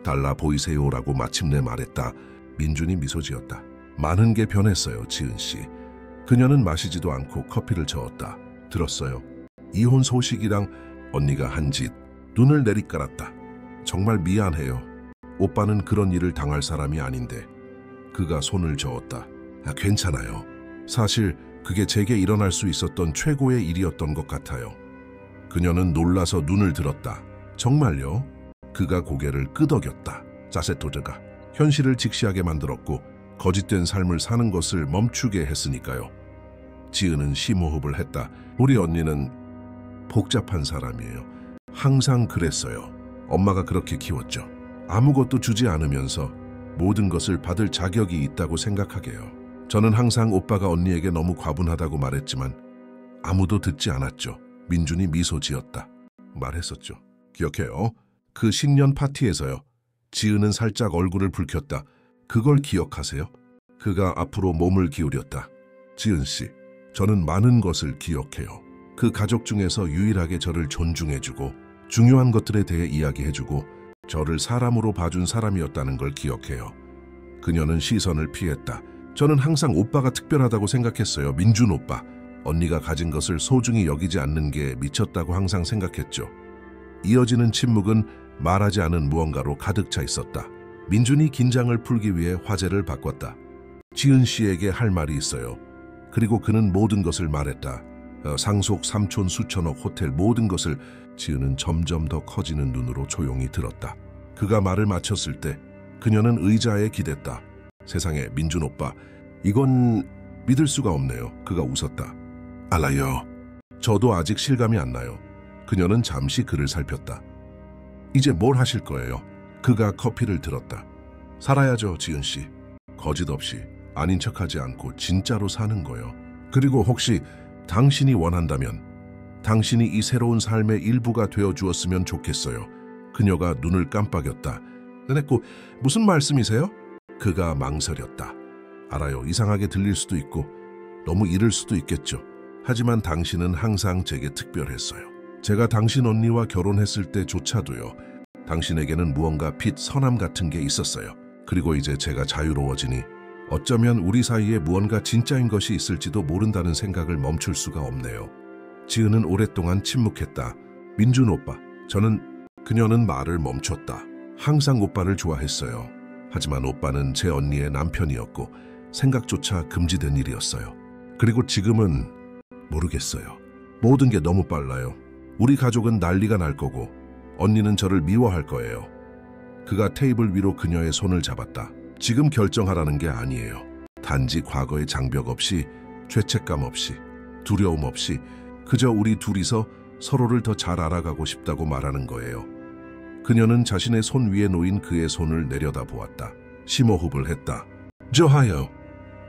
달라 보이세요라고 마침내 말했다. 민준이 미소 지었다. 많은 게 변했어요, 지은 씨. 그녀는 마시지도 않고 커피를 저었다. 들었어요. 이혼 소식이랑 언니가 한 짓. 눈을 내리깔았다. 정말 미안해요. 오빠는 그런 일을 당할 사람이 아닌데. 그가 손을 저었다. 괜찮아요. 사실 그게 제게 일어날 수 있었던 최고의 일이었던 것 같아요. 그녀는 놀라서 눈을 들었다. 정말요? 그가 고개를 끄덕였다. 자세토드가 현실을 직시하게 만들었고 거짓된 삶을 사는 것을 멈추게 했으니까요. 지은은 심호흡을 했다. 우리 언니는 복잡한 사람이에요. 항상 그랬어요. 엄마가 그렇게 키웠죠. 아무것도 주지 않으면서 모든 것을 받을 자격이 있다고 생각하게요. 저는 항상 오빠가 언니에게 너무 과분하다고 말했지만 아무도 듣지 않았죠. 민준이 미소 지었다. 말했었죠. 기억해요. 그 신년 파티에서요. 지은은 살짝 얼굴을 붉혔다. 그걸 기억하세요? 그가 앞으로 몸을 기울였다. 지은 씨, 저는 많은 것을 기억해요. 그 가족 중에서 유일하게 저를 존중해주고 중요한 것들에 대해 이야기해주고 저를 사람으로 봐준 사람이었다는 걸 기억해요. 그녀는 시선을 피했다. 저는 항상 오빠가 특별하다고 생각했어요. 민준 오빠. 언니가 가진 것을 소중히 여기지 않는 게 미쳤다고 항상 생각했죠. 이어지는 침묵은 말하지 않은 무언가로 가득 차 있었다. 민준이 긴장을 풀기 위해 화제를 바꿨다. 지은 씨에게 할 말이 있어요. 그리고 그는 모든 것을 말했다. 상속, 삼촌, 수천억, 호텔 모든 것을. 지은은 점점 더 커지는 눈으로 조용히 들었다. 그가 말을 마쳤을 때 그녀는 의자에 기댔다. 세상에, 민준 오빠, 이건 믿을 수가 없네요. 그가 웃었다. 알아요. 저도 아직 실감이 안 나요. 그녀는 잠시 그를 살폈다. 이제 뭘 하실 거예요? 그가 커피를 들었다. 살아야죠, 지은 씨. 거짓 없이, 아닌 척하지 않고 진짜로 사는 거요. 그리고 혹시 당신이 원한다면 당신이 이 새로운 삶의 일부가 되어주었으면 좋겠어요. 그녀가 눈을 깜빡였다. 내냈고, 무슨 말씀이세요? 그가 망설였다. 알아요. 이상하게 들릴 수도 있고 너무 이를 수도 있겠죠. 하지만 당신은 항상 제게 특별했어요. 제가 당신 언니와 결혼했을 때조차도요. 당신에게는 무언가 빛, 선함 같은 게 있었어요. 그리고 이제 제가 자유로워지니 어쩌면 우리 사이에 무언가 진짜인 것이 있을지도 모른다는 생각을 멈출 수가 없네요. 지은은 오랫동안 침묵했다. 민준 오빠, 그녀는 말을 멈췄다. 항상 오빠를 좋아했어요. 하지만 오빠는 제 언니의 남편이었고 생각조차 금지된 일이었어요. 그리고 지금은 모르겠어요. 모든 게 너무 빨라요. 우리 가족은 난리가 날 거고 언니는 저를 미워할 거예요. 그가 테이블 위로 그녀의 손을 잡았다. 지금 결정하라는 게 아니에요. 단지 과거의 장벽 없이, 죄책감 없이, 두려움 없이 그저 우리 둘이서 서로를 더 잘 알아가고 싶다고 말하는 거예요. 그녀는 자신의 손 위에 놓인 그의 손을 내려다보았다. 심호흡을 했다. 좋아요.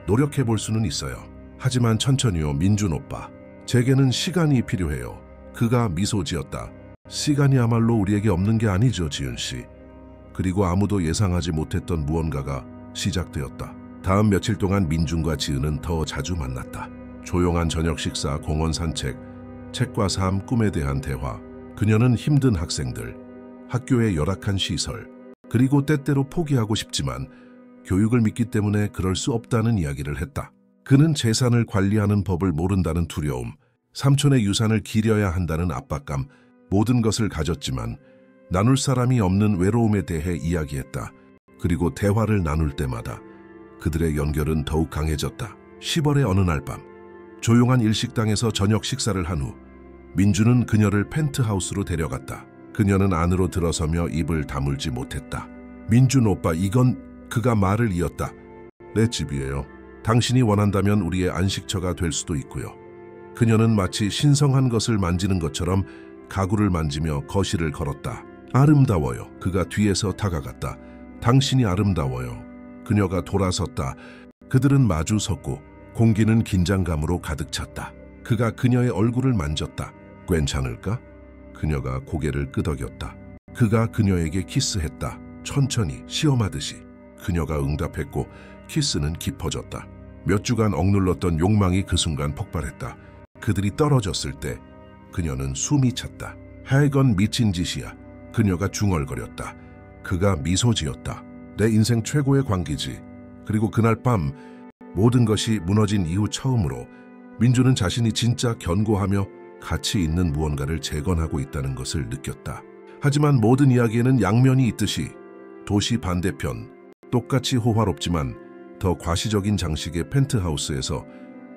노력해볼 수는 있어요. 하지만 천천히요, 민준 오빠. 제게는 시간이 필요해요. 그가 미소 지었다. 시간이야말로 우리에게 없는 게 아니죠, 지은 씨. 그리고 아무도 예상하지 못했던 무언가가 시작되었다. 다음 며칠 동안 민준과 지은은 더 자주 만났다. 조용한 저녁 식사, 공원 산책, 책과 삶, 꿈에 대한 대화. 그녀는 힘든 학생들, 학교의 열악한 시설, 그리고 때때로 포기하고 싶지만 교육을 믿기 때문에 그럴 수 없다는 이야기를 했다. 그는 재산을 관리하는 법을 모른다는 두려움, 삼촌의 유산을 기려야 한다는 압박감, 모든 것을 가졌지만 나눌 사람이 없는 외로움에 대해 이야기했다. 그리고 대화를 나눌 때마다 그들의 연결은 더욱 강해졌다. 10월의 어느 날 밤, 조용한 일식당에서 저녁 식사를 한 후 민준은 그녀를 펜트하우스로 데려갔다. 그녀는 안으로 들어서며 입을 다물지 못했다. 민준 오빠, 이건... 그가 말을 이었다. 내 집이에요. 당신이 원한다면 우리의 안식처가 될 수도 있고요. 그녀는 마치 신성한 것을 만지는 것처럼 가구를 만지며 거실을 걸었다. 아름다워요. 그가 뒤에서 다가갔다. 당신이 아름다워요. 그녀가 돌아섰다. 그들은 마주 섰고 공기는 긴장감으로 가득 찼다. 그가 그녀의 얼굴을 만졌다. 괜찮을까? 그녀가 고개를 끄덕였다. 그가 그녀에게 키스했다. 천천히, 시험하듯이. 그녀가 응답했고 키스는 깊어졌다. 몇 주간 억눌렀던 욕망이 그 순간 폭발했다. 그들이 떨어졌을 때 그녀는 숨이 찼다. 하여간 미친 짓이야. 그녀가 중얼거렸다. 그가 미소 지었다. 내 인생 최고의 광기지. 그리고 그날 밤 모든 것이 무너진 이후 처음으로 민주는 자신이 진짜 견고하며 가치 있는 무언가를 재건하고 있다는 것을 느꼈다. 하지만 모든 이야기에는 양면이 있듯이 도시 반대편, 똑같이 호화롭지만 더 과시적인 장식의 펜트하우스에서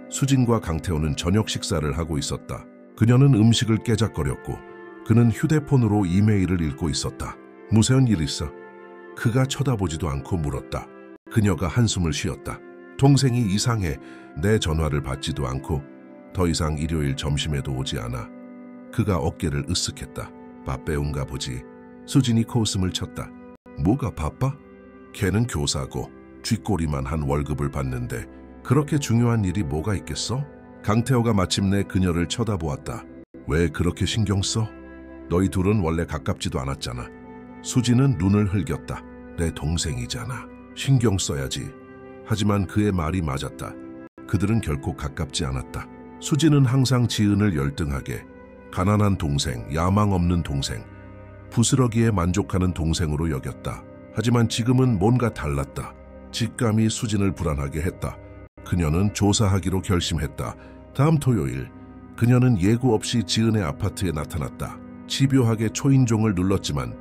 수진과 강태호는 저녁 식사를 하고 있었다. 그녀는 음식을 깨작거렸고 그는 휴대폰으로 이메일을 읽고 있었다. 무슨 일 있어? 그가 쳐다보지도 않고 물었다. 그녀가 한숨을 쉬었다. 동생이 이상해. 내 전화를 받지도 않고 더 이상 일요일 점심에도 오지 않아. 그가 어깨를 으쓱했다. 바빠온가 보지. 수진이 코웃음을 쳤다. 뭐가 바빠? 걔는 교사고 쥐꼬리만 한 월급을 받는데 그렇게 중요한 일이 뭐가 있겠어? 강태호가 마침내 그녀를 쳐다보았다. 왜 그렇게 신경 써? 너희 둘은 원래 가깝지도 않았잖아. 수진은 눈을 흘겼다. 내 동생이잖아. 신경 써야지. 하지만 그의 말이 맞았다. 그들은 결코 가깝지 않았다. 수진은 항상 지은을 열등하게 가난한 동생, 야망 없는 동생, 부스러기에 만족하는 동생으로 여겼다. 하지만 지금은 뭔가 달랐다. 직감이 수진을 불안하게 했다. 그녀는 조사하기로 결심했다. 다음 토요일 그녀는 예고 없이 지은의 아파트에 나타났다. 집요하게 초인종을 눌렀지만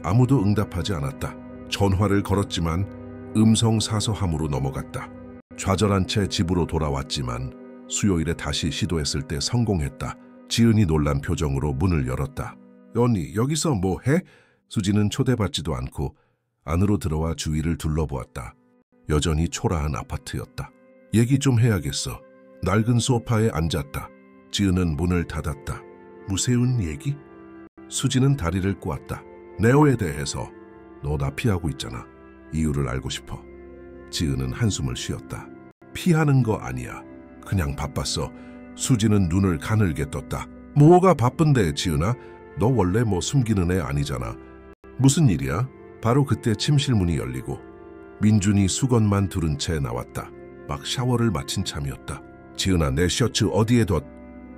아무도 응답하지 않았다. 전화를 걸었지만 음성 사서함으로 넘어갔다. 좌절한 채 집으로 돌아왔지만 수요일에 다시 시도했을 때 성공했다. 지은이 놀란 표정으로 문을 열었다. 언니, 여기서 뭐 해? 수진은 초대받지도 않고 안으로 들어와 주위를 둘러보았다. 여전히 초라한 아파트였다. 얘기 좀 해야겠어. 낡은 소파에 앉았다. 지은은 문을 닫았다. 무세운 얘기? 수진은 다리를 꼬았다. 네오에 대해서. 너 나 피하고 있잖아. 이유를 알고 싶어. 지은은 한숨을 쉬었다. 피하는 거 아니야. 그냥 바빴어. 수진은 눈을 가늘게 떴다. 뭐가 바쁜데, 지은아? 너 원래 뭐 숨기는 애 아니잖아. 무슨 일이야? 바로 그때 침실 문이 열리고 민준이 수건만 두른 채 나왔다. 막 샤워를 마친 참이었다. 지은아, 내 셔츠 어디에 뒀?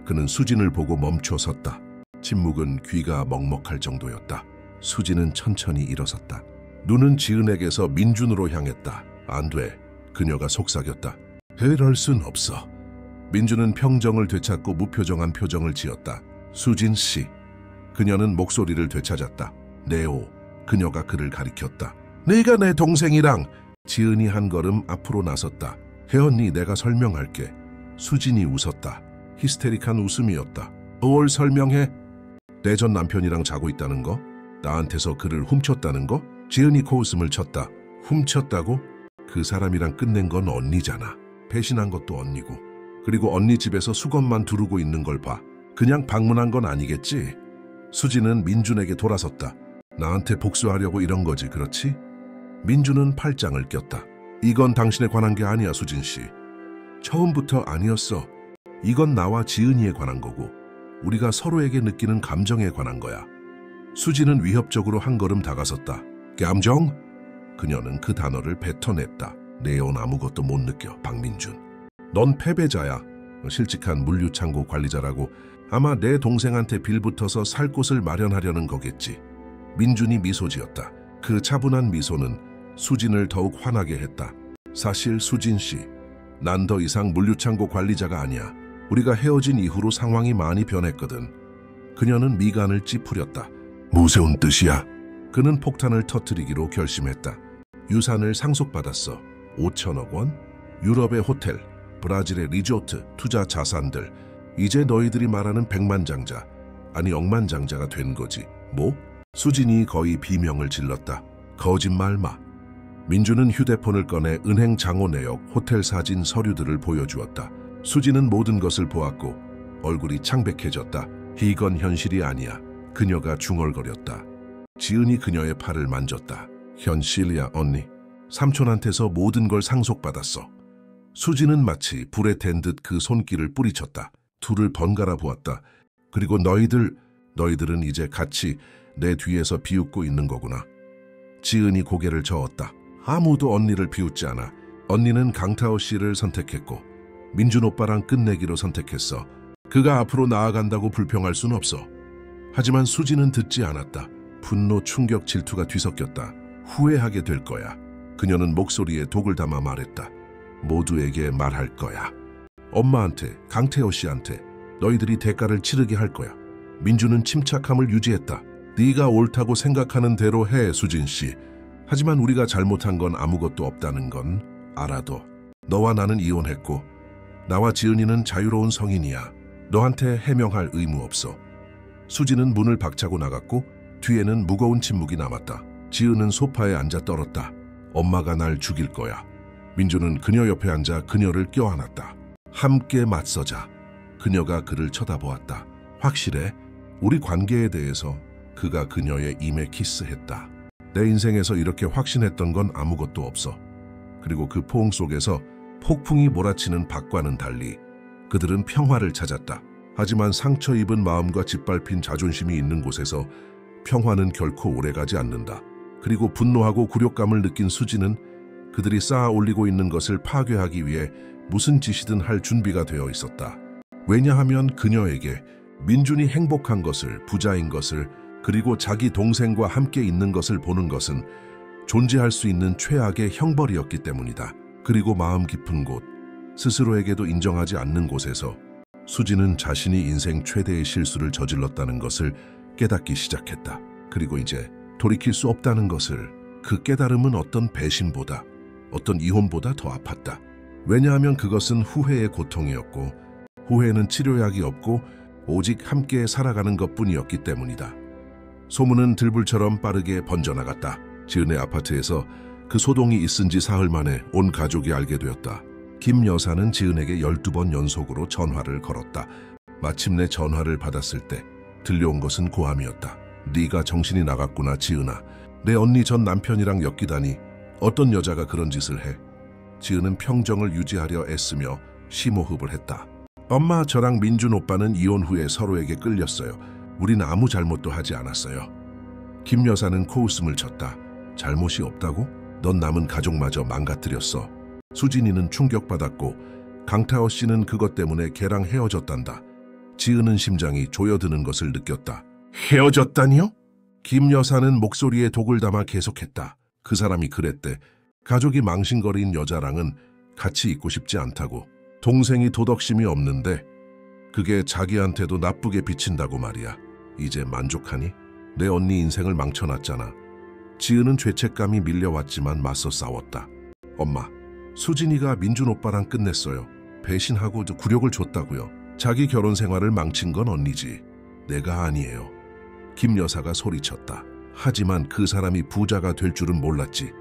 그는 수진을 보고 멈춰 섰다. 침묵은 귀가 먹먹할 정도였다. 수진은 천천히 일어섰다. 눈은 지은에게서 민준으로 향했다. 안 돼. 그녀가 속삭였다. 그럴 순 없어. 민준은 평정을 되찾고 무표정한 표정을 지었다. 수진 씨. 그녀는 목소리를 되찾았다. 네오. 그녀가 그를 가리켰다. 네가 내 동생이랑. 지은이 한 걸음 앞으로 나섰다. 혜언니, 내가 설명할게. 수진이 웃었다. 히스테릭한 웃음이었다. 뭘 설명해? 내 전 남편이랑 자고 있다는 거? 나한테서 그를 훔쳤다는 거? 지은이 코웃음을 쳤다. 훔쳤다고? 그 사람이랑 끝낸 건 언니잖아. 배신한 것도 언니고. 그리고 언니 집에서 수건만 두르고 있는 걸 봐. 그냥 방문한 건 아니겠지? 수진은 민준에게 돌아섰다. 나한테 복수하려고 이런 거지, 그렇지? 민준은 팔짱을 꼈다. 이건 당신에 관한 게 아니야, 수진 씨. 처음부터 아니었어. 이건 나와 지은이에 관한 거고 우리가 서로에게 느끼는 감정에 관한 거야. 수진은 위협적으로 한 걸음 다가섰다. 감정? 그녀는 그 단어를 뱉어냈다. 내온 아무것도 못 느껴, 박민준. 넌 패배자야. 실직한 물류창고 관리자라고. 아마 내 동생한테 빌붙어서 살 곳을 마련하려는 거겠지. 민준이 미소 지었다. 그 차분한 미소는 수진을 더욱 화나게 했다. 사실 수진 씨, 난 더 이상 물류창고 관리자가 아니야. 우리가 헤어진 이후로 상황이 많이 변했거든. 그녀는 미간을 찌푸렸다. 무슨 뜻이야? 그는 폭탄을 터뜨리기로 결심했다. 유산을 상속받았어. 5천억 원? 유럽의 호텔, 브라질의 리조트, 투자 자산들. 이제 너희들이 말하는 백만장자, 아니 억만장자가 된 거지. 뭐? 수진이 거의 비명을 질렀다. 거짓말 마. 민주는 휴대폰을 꺼내 은행 장호 내역, 호텔 사진, 서류들을 보여주었다. 수진은 모든 것을 보았고 얼굴이 창백해졌다. 이건 현실이 아니야. 그녀가 중얼거렸다. 지은이 그녀의 팔을 만졌다. 현실이야, 언니. 삼촌한테서 모든 걸 상속받았어. 수진은 마치 불에 댄 듯 그 손길을 뿌리쳤다. 둘을 번갈아 보았다. 그리고 너희들은 이제 같이 내 뒤에서 비웃고 있는 거구나. 지은이 고개를 저었다. 아무도 언니를 비웃지 않아. 언니는 강타오 씨를 선택했고 민준 오빠랑 끝내기로 선택했어. 그가 앞으로 나아간다고 불평할 순 없어. 하지만 수진은 듣지 않았다. 분노, 충격, 질투가 뒤섞였다. 후회하게 될 거야. 그녀는 목소리에 독을 담아 말했다. 모두에게 말할 거야. 엄마한테, 강태호 씨한테 너희들이 대가를 치르게 할 거야. 민주는 침착함을 유지했다. 네가 옳다고 생각하는 대로 해, 수진 씨. 하지만 우리가 잘못한 건 아무것도 없다는 건 알아도 너와 나는 이혼했고 나와 지은이는 자유로운 성인이야. 너한테 해명할 의무 없어. 수진은 문을 박차고 나갔고 뒤에는 무거운 침묵이 남았다. 지은은 소파에 앉아 떨었다. 엄마가 날 죽일 거야. 민주는 그녀 옆에 앉아 그녀를 껴안았다. 함께 맞서자. 그녀가 그를 쳐다보았다. 확실해? 우리 관계에 대해서. 그가 그녀의 입에 키스했다. 내 인생에서 이렇게 확신했던 건 아무것도 없어. 그리고 그 포옹 속에서 폭풍이 몰아치는 밖과는 달리 그들은 평화를 찾았다. 하지만 상처 입은 마음과 짓밟힌 자존심이 있는 곳에서 평화는 결코 오래가지 않는다. 그리고 분노하고 굴욕감을 느낀 수지는 그들이 쌓아 올리고 있는 것을 파괴하기 위해 무슨 짓이든 할 준비가 되어 있었다. 왜냐하면 그녀에게 민준이 행복한 것을, 부자인 것을, 그리고 자기 동생과 함께 있는 것을 보는 것은 존재할 수 있는 최악의 형벌이었기 때문이다. 그리고 마음 깊은 곳, 스스로에게도 인정하지 않는 곳에서 수지는 자신이 인생 최대의 실수를 저질렀다는 것을 깨닫기 시작했다. 그리고 이제 돌이킬 수 없다는 것을. 그 깨달음은 어떤 배신보다, 어떤 이혼보다 더 아팠다. 왜냐하면 그것은 후회의 고통이었고 후회는 치료약이 없고 오직 함께 살아가는 것뿐이었기 때문이다. 소문은 들불처럼 빠르게 번져나갔다. 지은의 아파트에서 그 소동이 있은 지 사흘 만에 온 가족이 알게 되었다. 김 여사는 지은에게 12번 연속으로 전화를 걸었다. 마침내 전화를 받았을 때 들려온 것은 고함이었다. 네가 정신이 나갔구나, 지은아. 내 언니 전 남편이랑 엮이다니. 어떤 여자가 그런 짓을 해. 지은은 평정을 유지하려 애쓰며 심호흡을 했다. 엄마, 저랑 민준 오빠는 이혼 후에 서로에게 끌렸어요. 우린 아무 잘못도 하지 않았어요. 김 여사는 코웃음을 쳤다. 잘못이 없다고? 넌 남은 가족마저 망가뜨렸어. 수진이는 충격받았고 강타호 씨는 그것 때문에 걔랑 헤어졌단다. 지은은 심장이 조여드는 것을 느꼈다. 헤어졌다니요? 김 여사는 목소리에 독을 담아 계속했다. 그 사람이 그랬대. 가족이 망신거린 여자랑은 같이 있고 싶지 않다고. 동생이 도덕심이 없는데 그게 자기한테도 나쁘게 비친다고 말이야. 이제 만족하니? 내 언니 인생을 망쳐놨잖아. 지은은 죄책감이 밀려왔지만 맞서 싸웠다. 엄마, 수진이가 민준 오빠랑 끝냈어요. 배신하고 굴욕을 줬다고요. 자기 결혼 생활을 망친 건 언니지. 내가 아니에요. 김 여사가 소리쳤다. 하지만 그 사람이 부자가 될 줄은 몰랐지.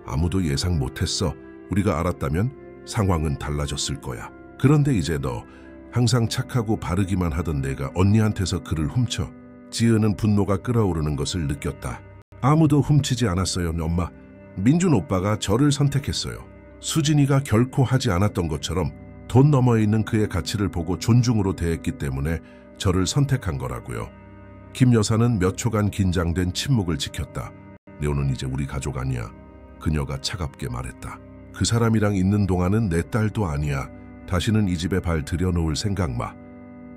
아무도 예상 못했어. 우리가 알았다면 상황은 달라졌을 거야. 그런데 이제 너 항상 착하고 바르기만 하던 내가 언니한테서 그를 훔쳐. 지은은 분노가 끓어오르는 것을 느꼈다. 아무도 훔치지 않았어요, 엄마. 민준 오빠가 저를 선택했어요. 수진이가 결코 하지 않았던 것처럼 돈 너머에 있는 그의 가치를 보고 존중으로 대했기 때문에 저를 선택한 거라고요. 김 여사는 몇 초간 긴장된 침묵을 지켰다. 네오는 이제 우리 가족 아니야. 그녀가 차갑게 말했다. 그 사람이랑 있는 동안은 내 딸도 아니야. 다시는 이 집에 발 들여놓을 생각 마.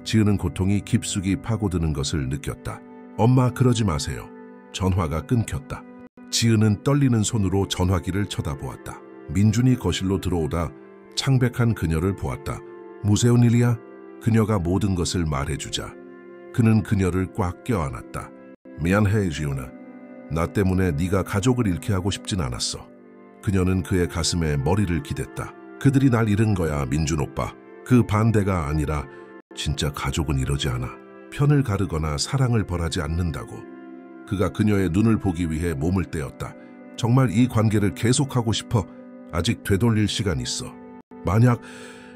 지은은 고통이 깊숙이 파고드는 것을 느꼈다. 엄마, 그러지 마세요. 전화가 끊겼다. 지은은 떨리는 손으로 전화기를 쳐다보았다. 민준이 거실로 들어오다 창백한 그녀를 보았다. 무서운 일이야? 그녀가 모든 것을 말해주자 그는 그녀를 꽉 껴안았다. 미안해, 지은아. 나 때문에 네가 가족을 잃게 하고 싶진 않았어. 그녀는 그의 가슴에 머리를 기댔다. 그들이 날 잃은 거야, 민준 오빠. 그 반대가 아니라 진짜 가족은 이러지 않아. 편을 가르거나 사랑을 벌하지 않는다고. 그가 그녀의 눈을 보기 위해 몸을 떼었다. 정말 이 관계를 계속하고 싶어. 아직 되돌릴 시간 있어. 만약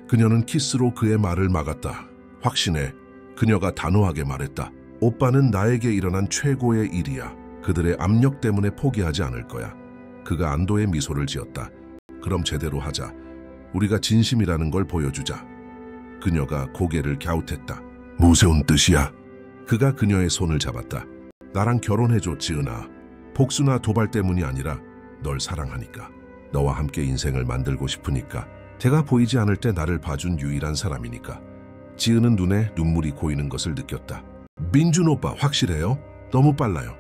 그녀는 키스로 그의 말을 막았다. 확신해. 그녀가 단호하게 말했다. 오빠는 나에게 일어난 최고의 일이야. 그들의 압력 때문에 포기하지 않을 거야. 그가 안도의 미소를 지었다. 그럼 제대로 하자. 우리가 진심이라는 걸 보여주자. 그녀가 고개를 갸웃했다. 무서운 뜻이야. 그가 그녀의 손을 잡았다. 나랑 결혼해줘, 지은아. 복수나 도발 때문이 아니라 널 사랑하니까. 너와 함께 인생을 만들고 싶으니까. 내가 보이지 않을 때 나를 봐준 유일한 사람이니까. 지은은 눈에 눈물이 고이는 것을 느꼈다. 민준 오빠 확실해요? 너무 빨라요.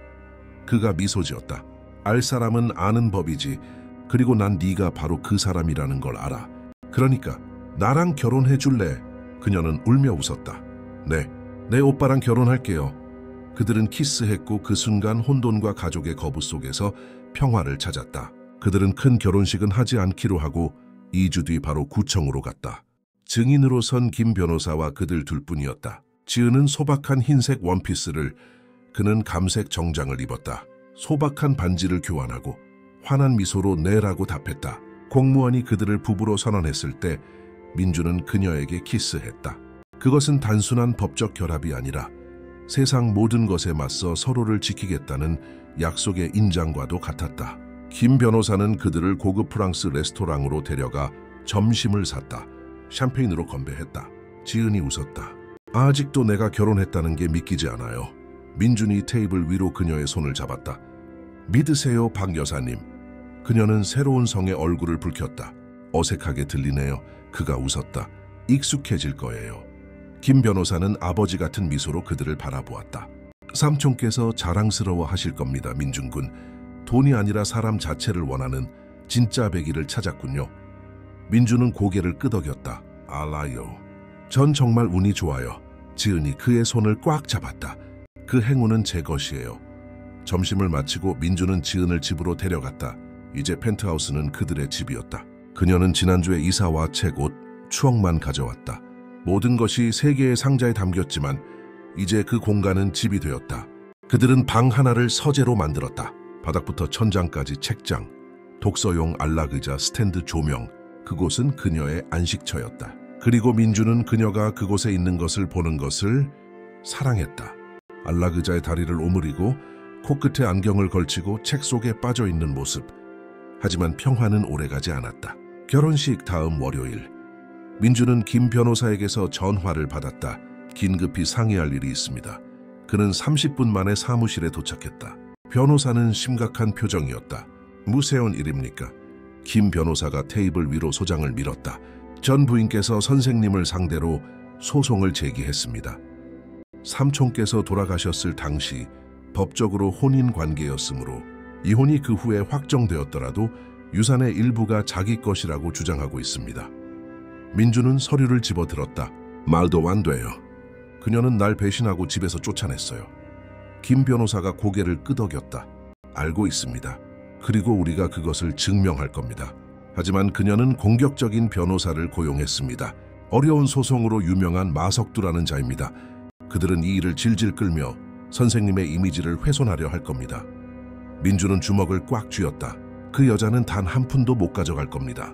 그가 미소 지었다. 알 사람은 아는 법이지. 그리고 난 네가 바로 그 사람이라는 걸 알아. 그러니까 나랑 결혼해 줄래? 그녀는 울며 웃었다. 네, 내 오빠랑 결혼할게요. 그들은 키스했고 그 순간 혼돈과 가족의 거부 속에서 평화를 찾았다. 그들은 큰 결혼식은 하지 않기로 하고 2주 뒤 바로 구청으로 갔다. 증인으로 선 김 변호사와 그들 둘뿐이었다. 지은은 소박한 흰색 원피스를, 그는 감색 정장을 입었다. 소박한 반지를 교환하고 환한 미소로 네라고 답했다. 공무원이 그들을 부부로 선언했을 때 민주는 그녀에게 키스했다. 그것은 단순한 법적 결합이 아니라 세상 모든 것에 맞서 서로를 지키겠다는 약속의 인장과도 같았다. 김 변호사는 그들을 고급 프랑스 레스토랑으로 데려가 점심을 샀다. 샴페인으로 건배했다. 지은이 웃었다. 아직도 내가 결혼했다는 게 믿기지 않아요. 민준이 테이블 위로 그녀의 손을 잡았다. 믿으세요, 박 여사님. 그녀는 새로운 성의 얼굴을 붉혔다. 어색하게 들리네요. 그가 웃었다. 익숙해질 거예요. 김 변호사는 아버지 같은 미소로 그들을 바라보았다. 삼촌께서 자랑스러워 하실 겁니다, 민준군. 돈이 아니라 사람 자체를 원하는 진짜 백이를 찾았군요. 민준은 고개를 끄덕였다. 알아요. 전 정말 운이 좋아요. 지은이 그의 손을 꽉 잡았다. 그 행운은 제 것이에요. 점심을 마치고 민준은 지은을 집으로 데려갔다. 이제 펜트하우스는 그들의 집이었다. 그녀는 지난주에 이사와 책, 옷, 추억만 가져왔다. 모든 것이 3개의 상자에 담겼지만 이제 그 공간은 집이 되었다. 그들은 방 하나를 서재로 만들었다. 바닥부터 천장까지 책장, 독서용 안락의자, 스탠드 조명, 그곳은 그녀의 안식처였다. 그리고 민주는 그녀가 그곳에 있는 것을 보는 것을 사랑했다. 안락의자의 다리를 오므리고 코끝에 안경을 걸치고 책 속에 빠져있는 모습. 하지만 평화는 오래가지 않았다. 결혼식 다음 월요일, 민주는 김 변호사에게서 전화를 받았다. 긴급히 상의할 일이 있습니다. 그는 30분 만에 사무실에 도착했다. 변호사는 심각한 표정이었다. 무쇠운 일입니까? 김 변호사가 테이블 위로 소장을 밀었다. 전 부인께서 선생님을 상대로 소송을 제기했습니다. 삼촌께서 돌아가셨을 당시 법적으로 혼인 관계였으므로 이혼이 그 후에 확정되었더라도 유산의 일부가 자기 것이라고 주장하고 있습니다. 민주는 서류를 집어들었다. 말도 안 돼요. 그녀는 날 배신하고 집에서 쫓아냈어요. 김 변호사가 고개를 끄덕였다. 알고 있습니다. 그리고 우리가 그것을 증명할 겁니다. 하지만 그녀는 공격적인 변호사를 고용했습니다. 어려운 소송으로 유명한 마석두라는 자입니다. 그들은 이 일을 질질 끌며 선생님의 이미지를 훼손하려 할 겁니다. 민주는 주먹을 꽉 쥐었다. 그 여자는 단 한 푼도 못 가져갈 겁니다.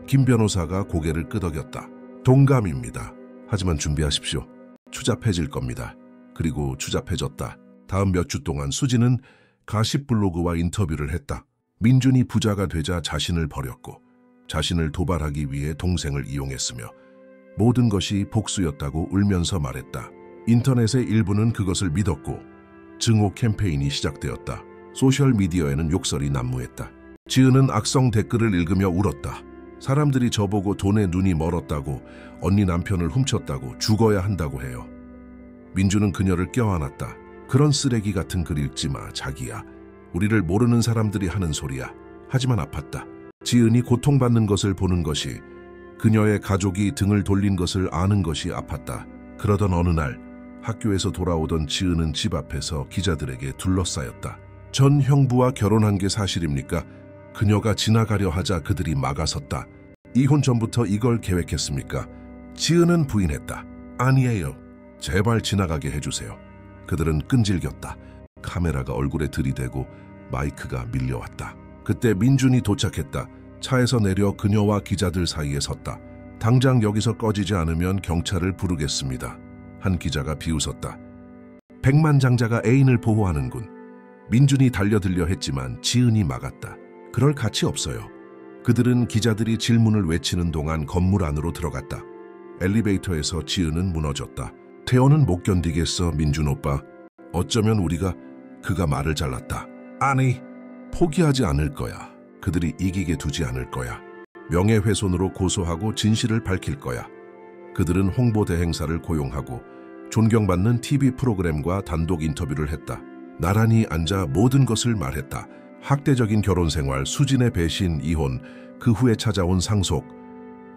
김 변호사가 고개를 끄덕였다. 동감입니다. 하지만 준비하십시오. 추잡해질 겁니다. 그리고 추잡해졌다. 다음 몇 주 동안 수지는 가십 블로그와 인터뷰를 했다. 민준이 부자가 되자 자신을 버렸고 자신을 도발하기 위해 동생을 이용했으며 모든 것이 복수였다고 울면서 말했다. 인터넷의 일부는 그것을 믿었고 증오 캠페인이 시작되었다. 소셜미디어에는 욕설이 난무했다. 지은은 악성 댓글을 읽으며 울었다. 사람들이 저보고 돈에 눈이 멀었다고, 언니 남편을 훔쳤다고, 죽어야 한다고 해요. 민주는 그녀를 껴안았다. 그런 쓰레기 같은 글 읽지 마, 자기야. 우리를 모르는 사람들이 하는 소리야. 하지만 아팠다. 지은이 고통받는 것을 보는 것이, 그녀의 가족이 등을 돌린 것을 아는 것이 아팠다. 그러던 어느 날 학교에서 돌아오던 지은은 집 앞에서 기자들에게 둘러싸였다. 전 형부와 결혼한 게 사실입니까? 그녀가 지나가려 하자 그들이 막아섰다. 이혼 전부터 이걸 계획했습니까? 지은은 부인했다. 아니에요. 제발 지나가게 해주세요. 그들은 끈질겼다. 카메라가 얼굴에 들이대고 마이크가 밀려왔다. 그때 민준이 도착했다. 차에서 내려 그녀와 기자들 사이에 섰다. 당장 여기서 꺼지지 않으면 경찰을 부르겠습니다. 한 기자가 비웃었다. 백만장자가 애인을 보호하는군. 민준이 달려들려 했지만 지은이 막았다. 그럴 가치 없어요. 그들은 기자들이 질문을 외치는 동안 건물 안으로 들어갔다. 엘리베이터에서 지은은 무너졌다. 태연은 못 견디겠어, 민준 오빠. 어쩌면 그가 말을 잘랐다. 아니, 포기하지 않을 거야. 그들이 이기게 두지 않을 거야. 명예훼손으로 고소하고 진실을 밝힐 거야. 그들은 홍보대 행사를 고용하고 존경받는 TV 프로그램과 단독 인터뷰를 했다. 나란히 앉아 모든 것을 말했다. 학대적인 결혼 생활, 수진의 배신, 이혼, 그 후에 찾아온 상속.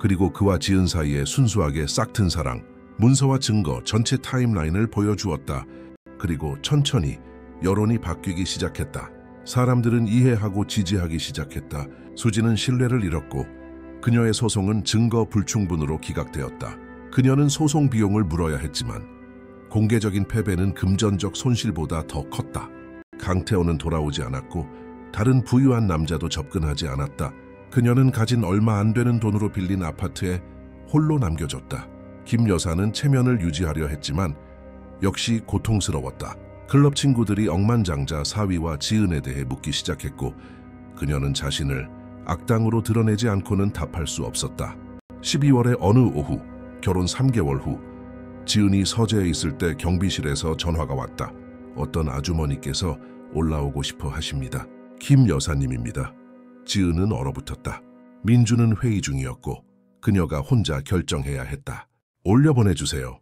그리고 그와 지은 사이에 순수하게 싹튼 사랑, 문서와 증거, 전체 타임라인을 보여주었다. 그리고 천천히 여론이 바뀌기 시작했다. 사람들은 이해하고 지지하기 시작했다. 수지는 신뢰를 잃었고 그녀의 소송은 증거 불충분으로 기각되었다. 그녀는 소송 비용을 물어야 했지만 공개적인 패배는 금전적 손실보다 더 컸다. 강태호는 돌아오지 않았고 다른 부유한 남자도 접근하지 않았다. 그녀는 가진 얼마 안 되는 돈으로 빌린 아파트에 홀로 남겨졌다. 김 여사는 체면을 유지하려 했지만 역시 고통스러웠다. 클럽 친구들이 억만장자 사위와 지은에 대해 묻기 시작했고 그녀는 자신을 악당으로 드러내지 않고는 답할 수 없었다. 12월의 어느 오후, 결혼 3개월 후 지은이 서재에 있을 때 경비실에서 전화가 왔다. 어떤 아주머니께서 올라오고 싶어 하십니다. 김 여사님입니다. 지은은 얼어붙었다. 민주는 회의 중이었고 그녀가 혼자 결정해야 했다. 올려보내주세요.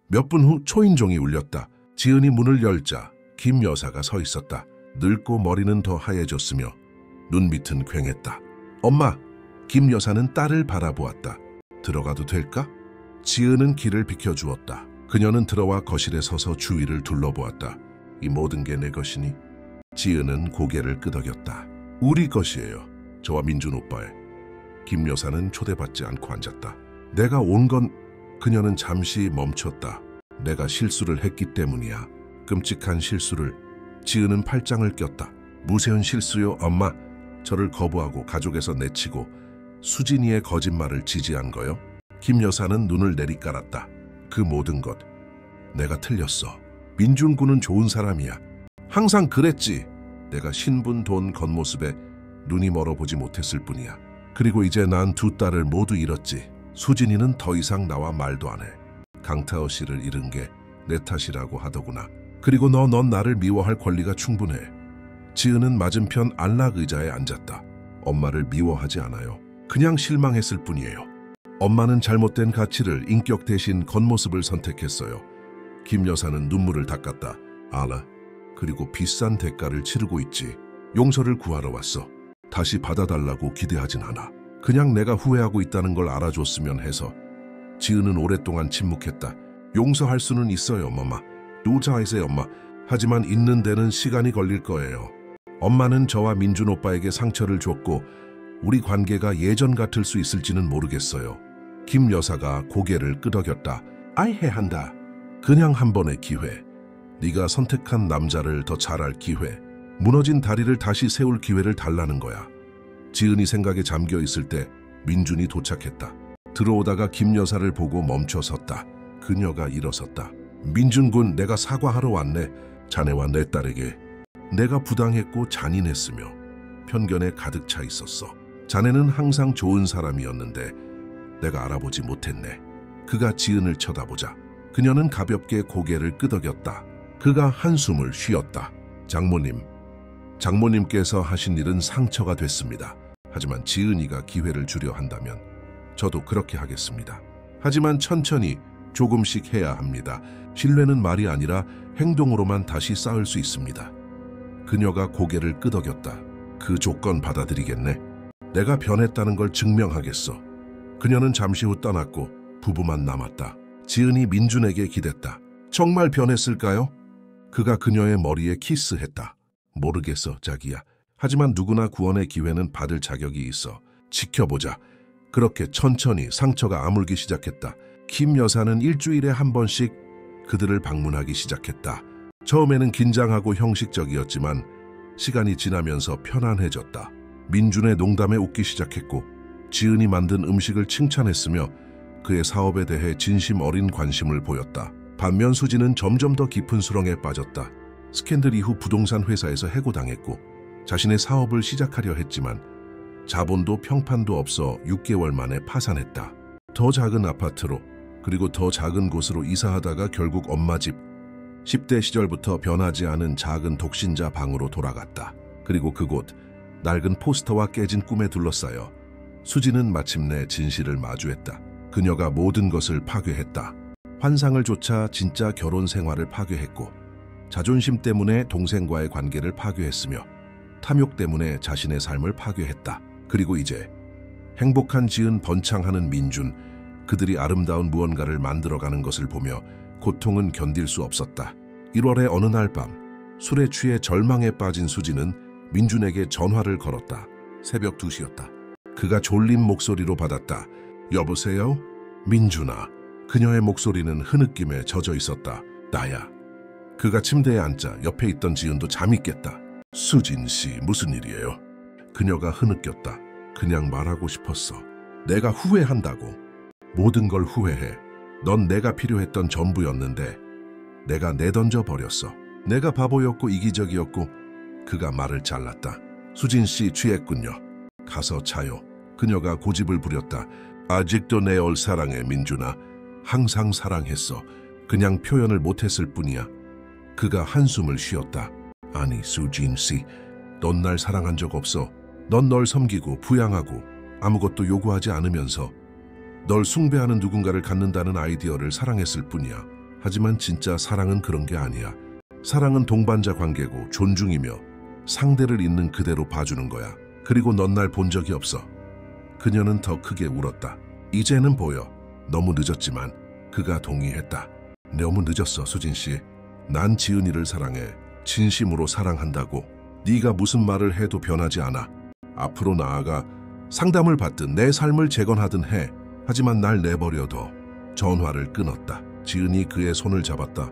몇 분 후 초인종이 울렸다. 지은이 문을 열자 김 여사가 서 있었다. 늙고 머리는 더 하얘졌으며 눈밑은 퀭했다. 엄마! 김 여사는 딸을 바라보았다. 들어가도 될까? 지은은 길을 비켜주었다. 그녀는 들어와 거실에 서서 주위를 둘러보았다. 이 모든 게 내 것이니? 지은은 고개를 끄덕였다. 우리 것이에요. 저와 민준 오빠의. 김 여사는 초대받지 않고 앉았다. 내가 온 건... 그녀는 잠시 멈췄다. 내가 실수를 했기 때문이야. 끔찍한 실수를. 지은은 팔짱을 꼈다. 무서운 실수요, 엄마. 저를 거부하고 가족에서 내치고 수진이의 거짓말을 지지한 거요? 김 여사는 눈을 내리깔았다. 그 모든 것. 내가 틀렸어. 민준 군은 좋은 사람이야. 항상 그랬지. 내가 신분, 돈, 겉모습에 눈이 멀어보지 못했을 뿐이야. 그리고 이제 난 두 딸을 모두 잃었지. 수진이는 더 이상 나와 말도 안 해. 강태호 씨를 잃은 게 내 탓이라고 하더구나. 그리고 넌 나를 미워할 권리가 충분해. 지은은 맞은편 안락 의자에 앉았다. 엄마를 미워하지 않아요. 그냥 실망했을 뿐이에요. 엄마는 잘못된 가치를 인격 대신 겉모습을 선택했어요. 김 여사는 눈물을 닦았다. 알아. 그리고 비싼 대가를 치르고 있지. 용서를 구하러 왔어. 다시 받아달라고 기대하진 않아. 그냥 내가 후회하고 있다는 걸 알아줬으면 해서. 지은은 오랫동안 침묵했다. 용서할 수는 있어요, 엄마. 노자하세요, 엄마. 하지만 있는 데는 시간이 걸릴 거예요. 엄마는 저와 민준 오빠에게 상처를 줬고 우리 관계가 예전 같을 수 있을지는 모르겠어요. 김 여사가 고개를 끄덕였다. 아이해한다. 그냥 한 번의 기회. 네가 선택한 남자를 더 잘할 기회. 무너진 다리를 다시 세울 기회를 달라는 거야. 지은이 생각에 잠겨 있을 때 민준이 도착했다. 들어오다가 김 여사를 보고 멈춰섰다. 그녀가 일어섰다. 민준 군, 내가 사과하러 왔네. 자네와 내 딸에게. 내가 부당했고 잔인했으며 편견에 가득 차 있었어. 자네는 항상 좋은 사람이었는데 내가 알아보지 못했네. 그가 지은을 쳐다보자 그녀는 가볍게 고개를 끄덕였다. 그가 한숨을 쉬었다. 장모님께서 하신 일은 상처가 됐습니다. 하지만 지은이가 기회를 주려 한다면 저도 그렇게 하겠습니다. 하지만 천천히 조금씩 해야 합니다. 신뢰는 말이 아니라 행동으로만 다시 쌓을 수 있습니다. 그녀가 고개를 끄덕였다. 그 조건 받아들이겠네. 내가 변했다는 걸 증명하겠어. 그녀는 잠시 후 떠났고 부부만 남았다. 지은이 민준에게 기댔다. 정말 변했을까요? 그가 그녀의 머리에 키스했다. 모르겠어, 자기야. 하지만 누구나 구원의 기회는 받을 자격이 있어. 지켜보자. 그렇게 천천히 상처가 아물기 시작했다. 김 여사는 일주일에 한 번씩 그들을 방문하기 시작했다. 처음에는 긴장하고 형식적이었지만 시간이 지나면서 편안해졌다. 민준의 농담에 웃기 시작했고 지은이 만든 음식을 칭찬했으며 그의 사업에 대해 진심 어린 관심을 보였다. 반면 수지는 점점 더 깊은 수렁에 빠졌다. 스캔들 이후 부동산 회사에서 해고당했고 자신의 사업을 시작하려 했지만 자본도 평판도 없어 6개월 만에 파산했다. 더 작은 아파트로 그리고 더 작은 곳으로 이사하다가 결국 엄마 집, 10대 시절부터 변하지 않은 작은 독신자 방으로 돌아갔다. 그리고 그곳, 낡은 포스터와 깨진 꿈에 둘러싸여 수지는 마침내 진실을 마주했다. 그녀가 모든 것을 파괴했다. 환상을 쫓아 진짜 결혼 생활을 파괴했고 자존심 때문에 동생과의 관계를 파괴했으며 탐욕 때문에 자신의 삶을 파괴했다. 그리고 이제 행복한 지은 번창하는 민준, 그들이 아름다운 무언가를 만들어가는 것을 보며 고통은 견딜 수 없었다. 1월의 어느 날 밤, 술에 취해 절망에 빠진 수지는 민준에게 전화를 걸었다. 새벽 2시였다. 그가 졸린 목소리로 받았다. 여보세요? 민준아. 그녀의 목소리는 흐느낌에 젖어 있었다. 나야. 그가 침대에 앉자 옆에 있던 지은도 잠이 깼다. 수진 씨, 무슨 일이에요? 그녀가 흐느꼈다. 그냥 말하고 싶었어. 내가 후회한다고. 모든 걸 후회해. 넌 내가 필요했던 전부였는데 내가 내던져 버렸어. 내가 바보였고 이기적이었고. 그가 말을 잘랐다. 수진 씨 취했군요. 가서 자요. 그녀가 고집을 부렸다. 아직도 내 올 사랑해, 민준아. 항상 사랑했어. 그냥 표현을 못했을 뿐이야. 그가 한숨을 쉬었다. 아니, 수진 씨, 넌 날 사랑한 적 없어. 넌 널 섬기고 부양하고 아무것도 요구하지 않으면서 널 숭배하는 누군가를 갖는다는 아이디어를 사랑했을 뿐이야. 하지만 진짜 사랑은 그런 게 아니야. 사랑은 동반자 관계고 존중이며 상대를 있는 그대로 봐주는 거야. 그리고 넌 날 본 적이 없어. 그녀는 더 크게 울었다. 이제는 보여. 너무 늦었지만. 그가 동의했다. 너무 늦었어, 수진 씨. 난 지은이를 사랑해. 진심으로 사랑한다고. 네가 무슨 말을 해도 변하지 않아. 앞으로 나아가. 상담을 받든 내 삶을 재건하든 해. 하지만 날 내버려둬. 전화를 끊었다. 지은이 그의 손을 잡았다.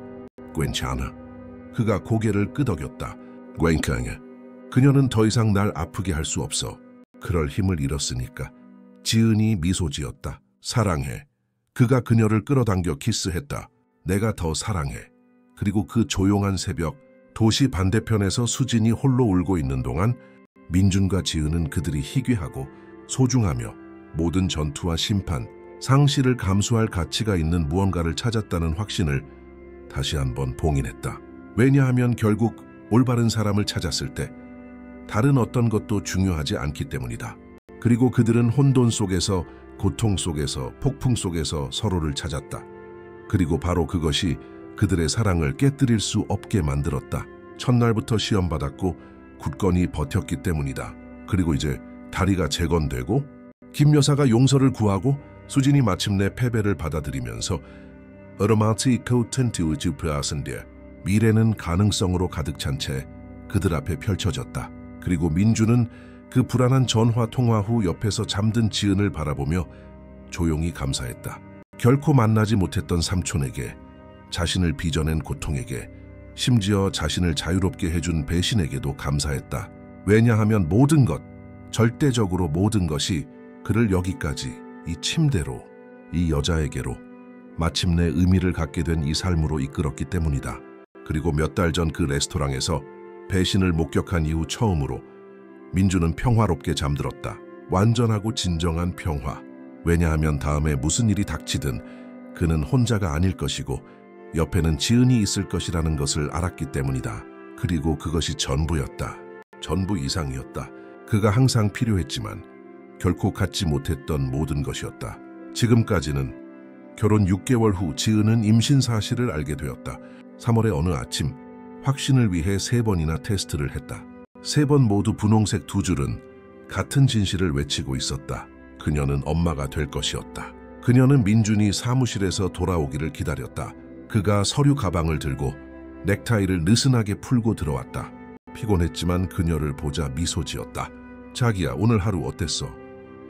괜찮아. 그가 고개를 끄덕였다. 괜찮아. 그녀는 더 이상 날 아프게 할 수 없어. 그럴 힘을 잃었으니까. 지은이 미소 지었다. 사랑해. 그가 그녀를 끌어당겨 키스했다. 내가 더 사랑해. 그리고 그 조용한 새벽, 도시 반대편에서 수진이 홀로 울고 있는 동안 민준과 지은은 그들이 희귀하고 소중하며 모든 전투와 심판, 상실을 감수할 가치가 있는 무언가를 찾았다는 확신을 다시 한번 봉인했다. 왜냐하면 결국 올바른 사람을 찾았을 때 다른 어떤 것도 중요하지 않기 때문이다. 그리고 그들은 혼돈 속에서, 고통 속에서, 폭풍 속에서 서로를 찾았다. 그리고 바로 그것이 그들의 사랑을 깨뜨릴 수 없게 만들었다. 첫날부터 시험받았고 굳건히 버텼기 때문이다. 그리고 이제 다리가 재건되고 김 여사가 용서를 구하고 수진이 마침내 패배를 받아들이면서 미래는 가능성으로 가득 찬 채 그들 앞에 펼쳐졌다. 그리고 민주는 그 불안한 전화 통화 후 옆에서 잠든 지은을 바라보며 조용히 감사했다. 결코 만나지 못했던 삼촌에게, 자신을 빚어낸 고통에게, 심지어 자신을 자유롭게 해준 배신에게도 감사했다. 왜냐하면 모든 것, 절대적으로 모든 것이 그를 여기까지, 이 침대로, 이 여자에게로 마침내 의미를 갖게 된 이 삶으로 이끌었기 때문이다. 그리고 몇 달 전 그 레스토랑에서 배신을 목격한 이후 처음으로 민주는 평화롭게 잠들었다. 완전하고 진정한 평화. 왜냐하면 다음에 무슨 일이 닥치든 그는 혼자가 아닐 것이고 옆에는 지은이 있을 것이라는 것을 알았기 때문이다. 그리고 그것이 전부였다. 전부 이상이었다. 그가 항상 필요했지만 결코 갖지 못했던 모든 것이었다. 지금까지는. 결혼 6개월 후 지은은 임신 사실을 알게 되었다. 3월의 어느 아침, 확신을 위해 3번이나 테스트를 했다. 3번 모두 분홍색 2줄은 같은 진실을 외치고 있었다. 그녀는 엄마가 될 것이었다. 그녀는 민준이 사무실에서 돌아오기를 기다렸다. 그가 서류 가방을 들고 넥타이를 느슨하게 풀고 들어왔다. 피곤했지만 그녀를 보자 미소 지었다. 자기야, 오늘 하루 어땠어?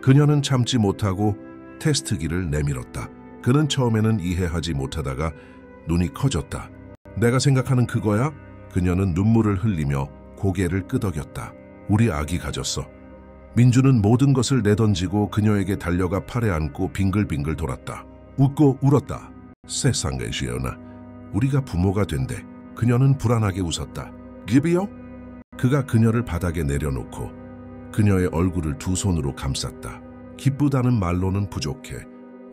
그녀는 참지 못하고 테스트기를 내밀었다. 그는 처음에는 이해하지 못하다가 눈이 커졌다. 내가 생각하는 그거야? 그녀는 눈물을 흘리며 고개를 끄덕였다. 우리 아기 가졌어. 민주는 모든 것을 내던지고 그녀에게 달려가 팔에 안고 빙글빙글 돌았다. 웃고 울었다. 세상에 지연아, 우리가 부모가 된대. 그녀는 불안하게 웃었다. 기비요? 그가 그녀를 바닥에 내려놓고 그녀의 얼굴을 두 손으로 감쌌다. 기쁘다는 말로는 부족해.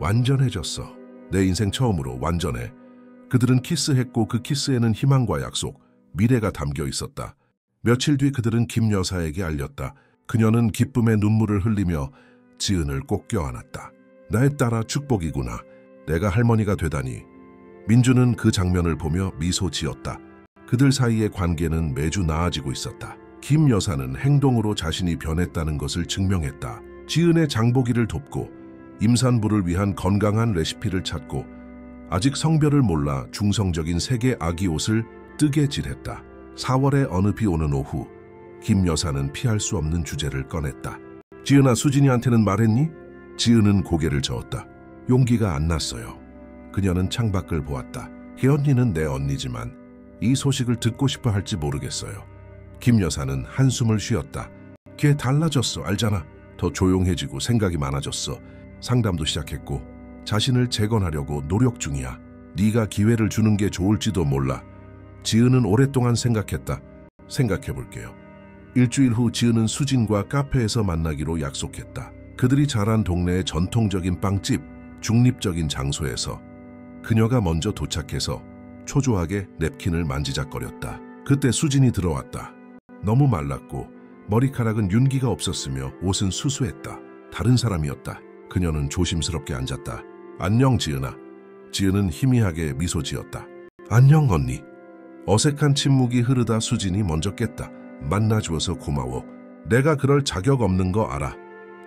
완전해졌어. 내 인생 처음으로 완전해. 그들은 키스했고 그 키스에는 희망과 약속, 미래가 담겨 있었다. 며칠 뒤 그들은 김 여사에게 알렸다. 그녀는 기쁨의 눈물을 흘리며 지은을 꼭 껴안았다. 나의 딸아, 축복이구나. 내가 할머니가 되다니. 민주는 그 장면을 보며 미소 지었다. 그들 사이의 관계는 매주 나아지고 있었다. 김 여사는 행동으로 자신이 변했다는 것을 증명했다. 지은의 장보기를 돕고 임산부를 위한 건강한 레시피를 찾고 아직 성별을 몰라 중성적인 색의 아기 옷을 뜨개질했다. 4월의 어느 비 오는 오후 김 여사는 피할 수 없는 주제를 꺼냈다. 지은아, 수진이한테는 말했니? 지은은 고개를 저었다. 용기가 안 났어요. 그녀는 창밖을 보았다. 그 언니는 내 언니지만 이 소식을 듣고 싶어 할지 모르겠어요. 김 여사는 한숨을 쉬었다. 걔 달라졌어, 알잖아. 더 조용해지고 생각이 많아졌어. 상담도 시작했고 자신을 재건하려고 노력 중이야. 네가 기회를 주는 게 좋을지도 몰라. 지은은 오랫동안 생각했다. 생각해볼게요. 일주일 후 지은은 수진과 카페에서 만나기로 약속했다. 그들이 자란 동네의 전통적인 빵집, 중립적인 장소에서 그녀가 먼저 도착해서 초조하게 냅킨을 만지작거렸다. 그때 수진이 들어왔다. 너무 말랐고 머리카락은 윤기가 없었으며 옷은 수수했다. 다른 사람이었다. 그녀는 조심스럽게 앉았다. 안녕, 지은아. 지은은 희미하게 미소 지었다. 안녕, 언니. 어색한 침묵이 흐르다 수진이 먼저 깼다. 만나주어서 고마워. 내가 그럴 자격 없는 거 알아.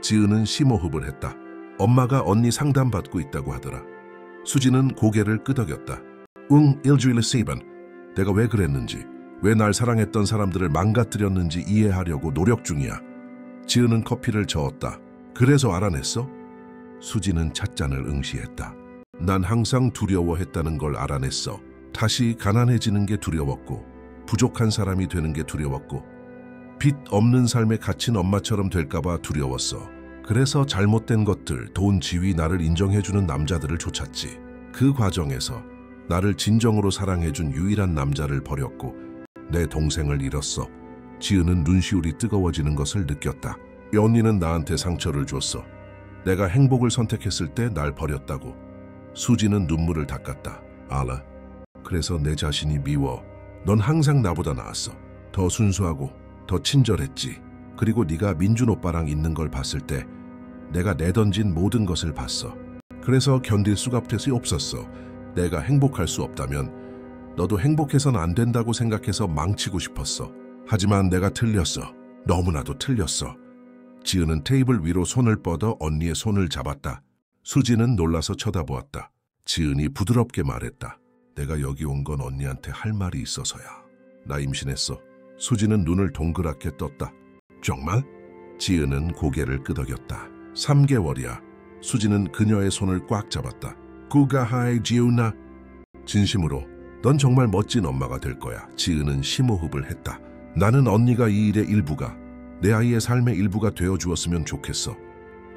지은은 심호흡을 했다. 엄마가 언니 상담받고 있다고 하더라. 수진은 고개를 끄덕였다. 응, 일주일에 3번. 내가 왜 그랬는지, 왜 날 사랑했던 사람들을 망가뜨렸는지 이해하려고 노력 중이야. 지은은 커피를 저었다. 그래서 알아냈어? 수진은 찻잔을 응시했다. 난 항상 두려워했다는 걸 알아냈어. 다시 가난해지는 게 두려웠고, 부족한 사람이 되는 게 두려웠고, 빚 없는 삶에 갇힌 엄마처럼 될까봐 두려웠어. 그래서 잘못된 것들, 돈, 지위, 나를 인정해주는 남자들을 쫓았지. 그 과정에서 나를 진정으로 사랑해준 유일한 남자를 버렸고 내 동생을 잃었어. 지은은 눈시울이 뜨거워지는 것을 느꼈다. 언니는 나한테 상처를 줬어. 내가 행복을 선택했을 때 날 버렸다고. 수지는 눈물을 닦았다. 알아. 그래서 내 자신이 미워. 넌 항상 나보다 나았어. 더 순수하고 더 친절했지. 그리고 네가 민준 오빠랑 있는 걸 봤을 때 내가 내던진 모든 것을 봤어. 그래서 견딜 수가 없었어. 내가 행복할 수 없다면 너도 행복해선 안 된다고 생각해서 망치고 싶었어. 하지만 내가 틀렸어. 너무나도 틀렸어. 지은은 테이블 위로 손을 뻗어 언니의 손을 잡았다. 수지는 놀라서 쳐다보았다. 지은이 부드럽게 말했다. 내가 여기 온 건 언니한테 할 말이 있어서야. 나 임신했어. 수지는 눈을 동그랗게 떴다. 정말? 지은은 고개를 끄덕였다. 3개월이야. 수지는 그녀의 손을 꽉 잡았다. 구가하이 지은아. 진심으로 넌 정말 멋진 엄마가 될 거야. 지은은 심호흡을 했다. 나는 언니가 이 일의 일부가, 내 아이의 삶의 일부가 되어주었으면 좋겠어.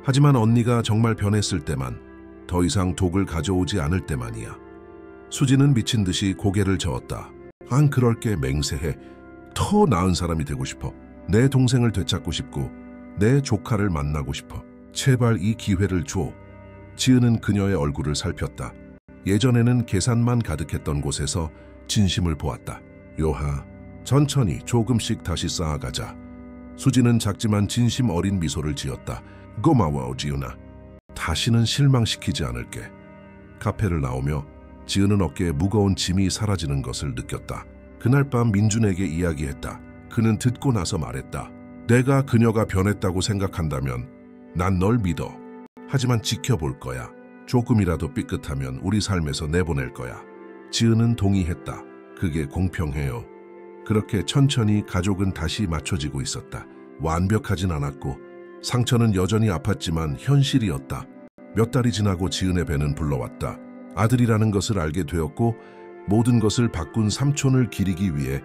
하지만 언니가 정말 변했을 때만, 더 이상 독을 가져오지 않을 때만이야. 수지는 미친 듯이 고개를 저었다. 안 그럴게. 맹세해. 더 나은 사람이 되고 싶어. 내 동생을 되찾고 싶고 내 조카를 만나고 싶어. 제발 이 기회를 줘. 지은은 그녀의 얼굴을 살폈다. 예전에는 계산만 가득했던 곳에서 진심을 보았다. 요하, 천천히 조금씩 다시 쌓아가자. 수지는 작지만 진심 어린 미소를 지었다. 고마워, 지은아. 다시는 실망시키지 않을게. 카페를 나오며 지은은 어깨에 무거운 짐이 사라지는 것을 느꼈다. 그날 밤 민준에게 이야기했다. 그는 듣고 나서 말했다. 내가 그녀가 변했다고 생각한다면 난 널 믿어. 하지만 지켜볼 거야. 조금이라도 삐끗하면 우리 삶에서 내보낼 거야. 지은은 동의했다. 그게 공평해요. 그렇게 천천히 가족은 다시 맞춰지고 있었다. 완벽하진 않았고 상처는 여전히 아팠지만 현실이었다. 몇 달이 지나고 지은의 배는 불러왔다. 아들이라는 것을 알게 되었고 모든 것을 바꾼 삼촌을 기리기 위해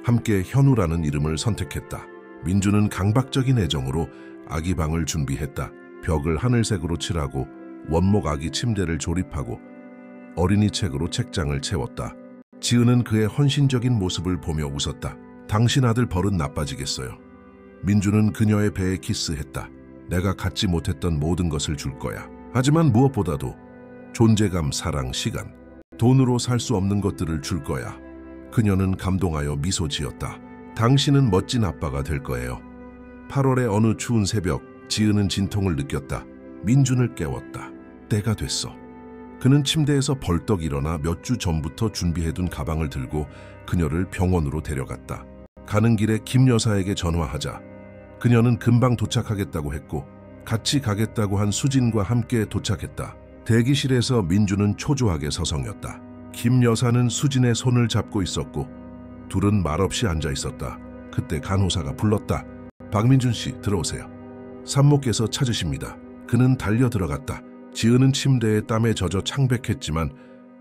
함께 현우라는 이름을 선택했다. 민주는 강박적인 애정으로 아기 방을 준비했다. 벽을 하늘색으로 칠하고 원목 아기 침대를 조립하고 어린이 책으로 책장을 채웠다. 지은은 그의 헌신적인 모습을 보며 웃었다. 당신 아들 버릇 나빠지겠어요. 민주는 그녀의 배에 키스했다. 내가 갖지 못했던 모든 것을 줄 거야. 하지만 무엇보다도 존재감, 사랑, 시간, 돈으로 살 수 없는 것들을 줄 거야. 그녀는 감동하여 미소 지었다. 당신은 멋진 아빠가 될 거예요. 8월의 어느 추운 새벽, 지은은 진통을 느꼈다. 민준을 깨웠다. 때가 됐어. 그는 침대에서 벌떡 일어나 몇 주 전부터 준비해둔 가방을 들고 그녀를 병원으로 데려갔다. 가는 길에 김 여사에게 전화하자 그녀는 금방 도착하겠다고 했고 같이 가겠다고 한 수진과 함께 도착했다. 대기실에서 민주는 초조하게 서성였다. 김 여사는 수진의 손을 잡고 있었고 둘은 말없이 앉아 있었다. 그때 간호사가 불렀다. 박민준 씨, 들어오세요. 산모께서 찾으십니다. 그는 달려 들어갔다. 지은은 침대에 땀에 젖어 창백했지만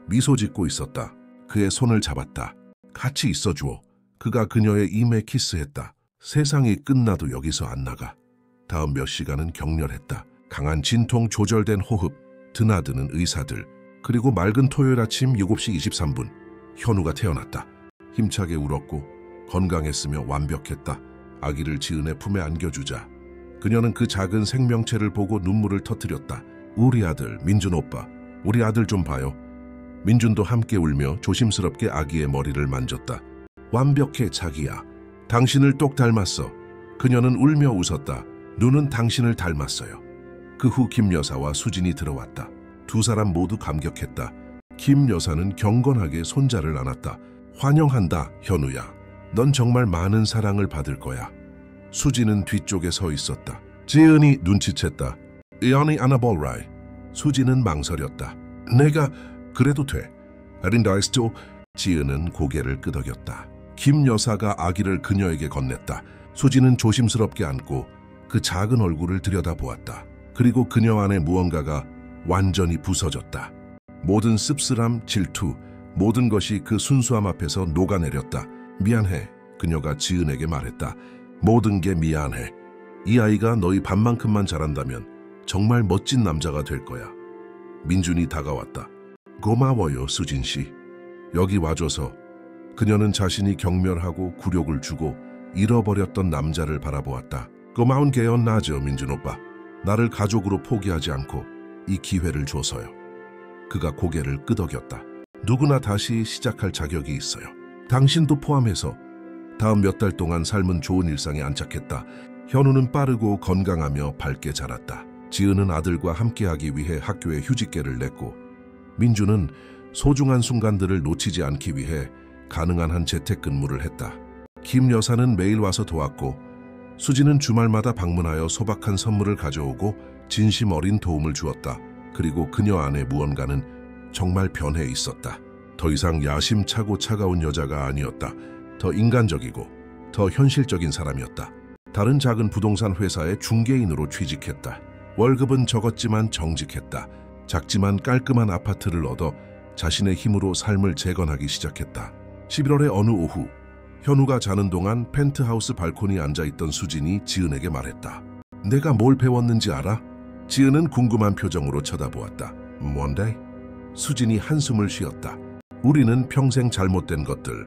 미소 짓고 있었다. 그의 손을 잡았다. 같이 있어주오. 그가 그녀의 임에 키스했다. 세상이 끝나도 여기서 안 나가. 다음 몇 시간은 격렬했다. 강한 진통, 조절된 호흡, 드나드는 의사들, 그리고 맑은 토요일 아침 7시 23분 현우가 태어났다. 힘차게 울었고 건강했으며 완벽했다. 아기를 지은의 품에 안겨주자 그녀는 그 작은 생명체를 보고 눈물을 터뜨렸다. 우리 아들 민준 오빠, 우리 아들 좀 봐요. 민준도 함께 울며 조심스럽게 아기의 머리를 만졌다. 완벽해 자기야. 당신을 똑 닮았어. 그녀는 울며 웃었다. 눈은 당신을 닮았어요. 그 후 김 여사와 수진이 들어왔다. 두 사람 모두 감격했다. 김 여사는 경건하게 손자를 안았다. 환영한다, 현우야. 넌 정말 많은 사랑을 받을 거야. 수진은 뒤쪽에 서 있었다. 지은이 눈치챘다. 이언이 아나볼라이. 수진은 망설였다. 내가 그래도 돼. 아린다이스토. 지은은 고개를 끄덕였다. 김 여사가 아기를 그녀에게 건넸다. 수진은 조심스럽게 안고 그 작은 얼굴을 들여다보았다. 그리고 그녀 안에 무언가가 완전히 부서졌다. 모든 씁쓸함, 질투, 모든 것이 그 순수함 앞에서 녹아내렸다. 미안해. 그녀가 지은에게 말했다. 모든 게 미안해. 이 아이가 너희 밥만큼만 자란다면 정말 멋진 남자가 될 거야. 민준이 다가왔다. 고마워요, 수진 씨. 여기 와줘서. 그녀는 자신이 경멸하고 굴욕을 주고 잃어버렸던 남자를 바라보았다. 고마운 게요, 나죠, 민준 오빠. 나를 가족으로 포기하지 않고 이 기회를 줘서요. 그가 고개를 끄덕였다. 누구나 다시 시작할 자격이 있어요. 당신도 포함해서. 다음 몇 달 동안 삶은 좋은 일상에 안착했다. 현우는 빠르고 건강하며 밝게 자랐다. 지은은 아들과 함께하기 위해 학교에 휴직계를 냈고 민주는 소중한 순간들을 놓치지 않기 위해 가능한 한 재택근무를 했다. 김 여사는 매일 와서 도왔고 수지는 주말마다 방문하여 소박한 선물을 가져오고 진심 어린 도움을 주었다. 그리고 그녀 안에 무언가는 정말 변해 있었다. 더 이상 야심차고 차가운 여자가 아니었다. 더 인간적이고 더 현실적인 사람이었다. 다른 작은 부동산 회사의 중개인으로 취직했다. 월급은 적었지만 정직했다. 작지만 깔끔한 아파트를 얻어 자신의 힘으로 삶을 재건하기 시작했다. 11월의 어느 오후 현우가 자는 동안 펜트하우스 발코니에 앉아있던 수진이 지은에게 말했다. 내가 뭘 배웠는지 알아? 지은은 궁금한 표정으로 쳐다보았다. 뭔데? 수진이 한숨을 쉬었다. 우리는 평생 잘못된 것들,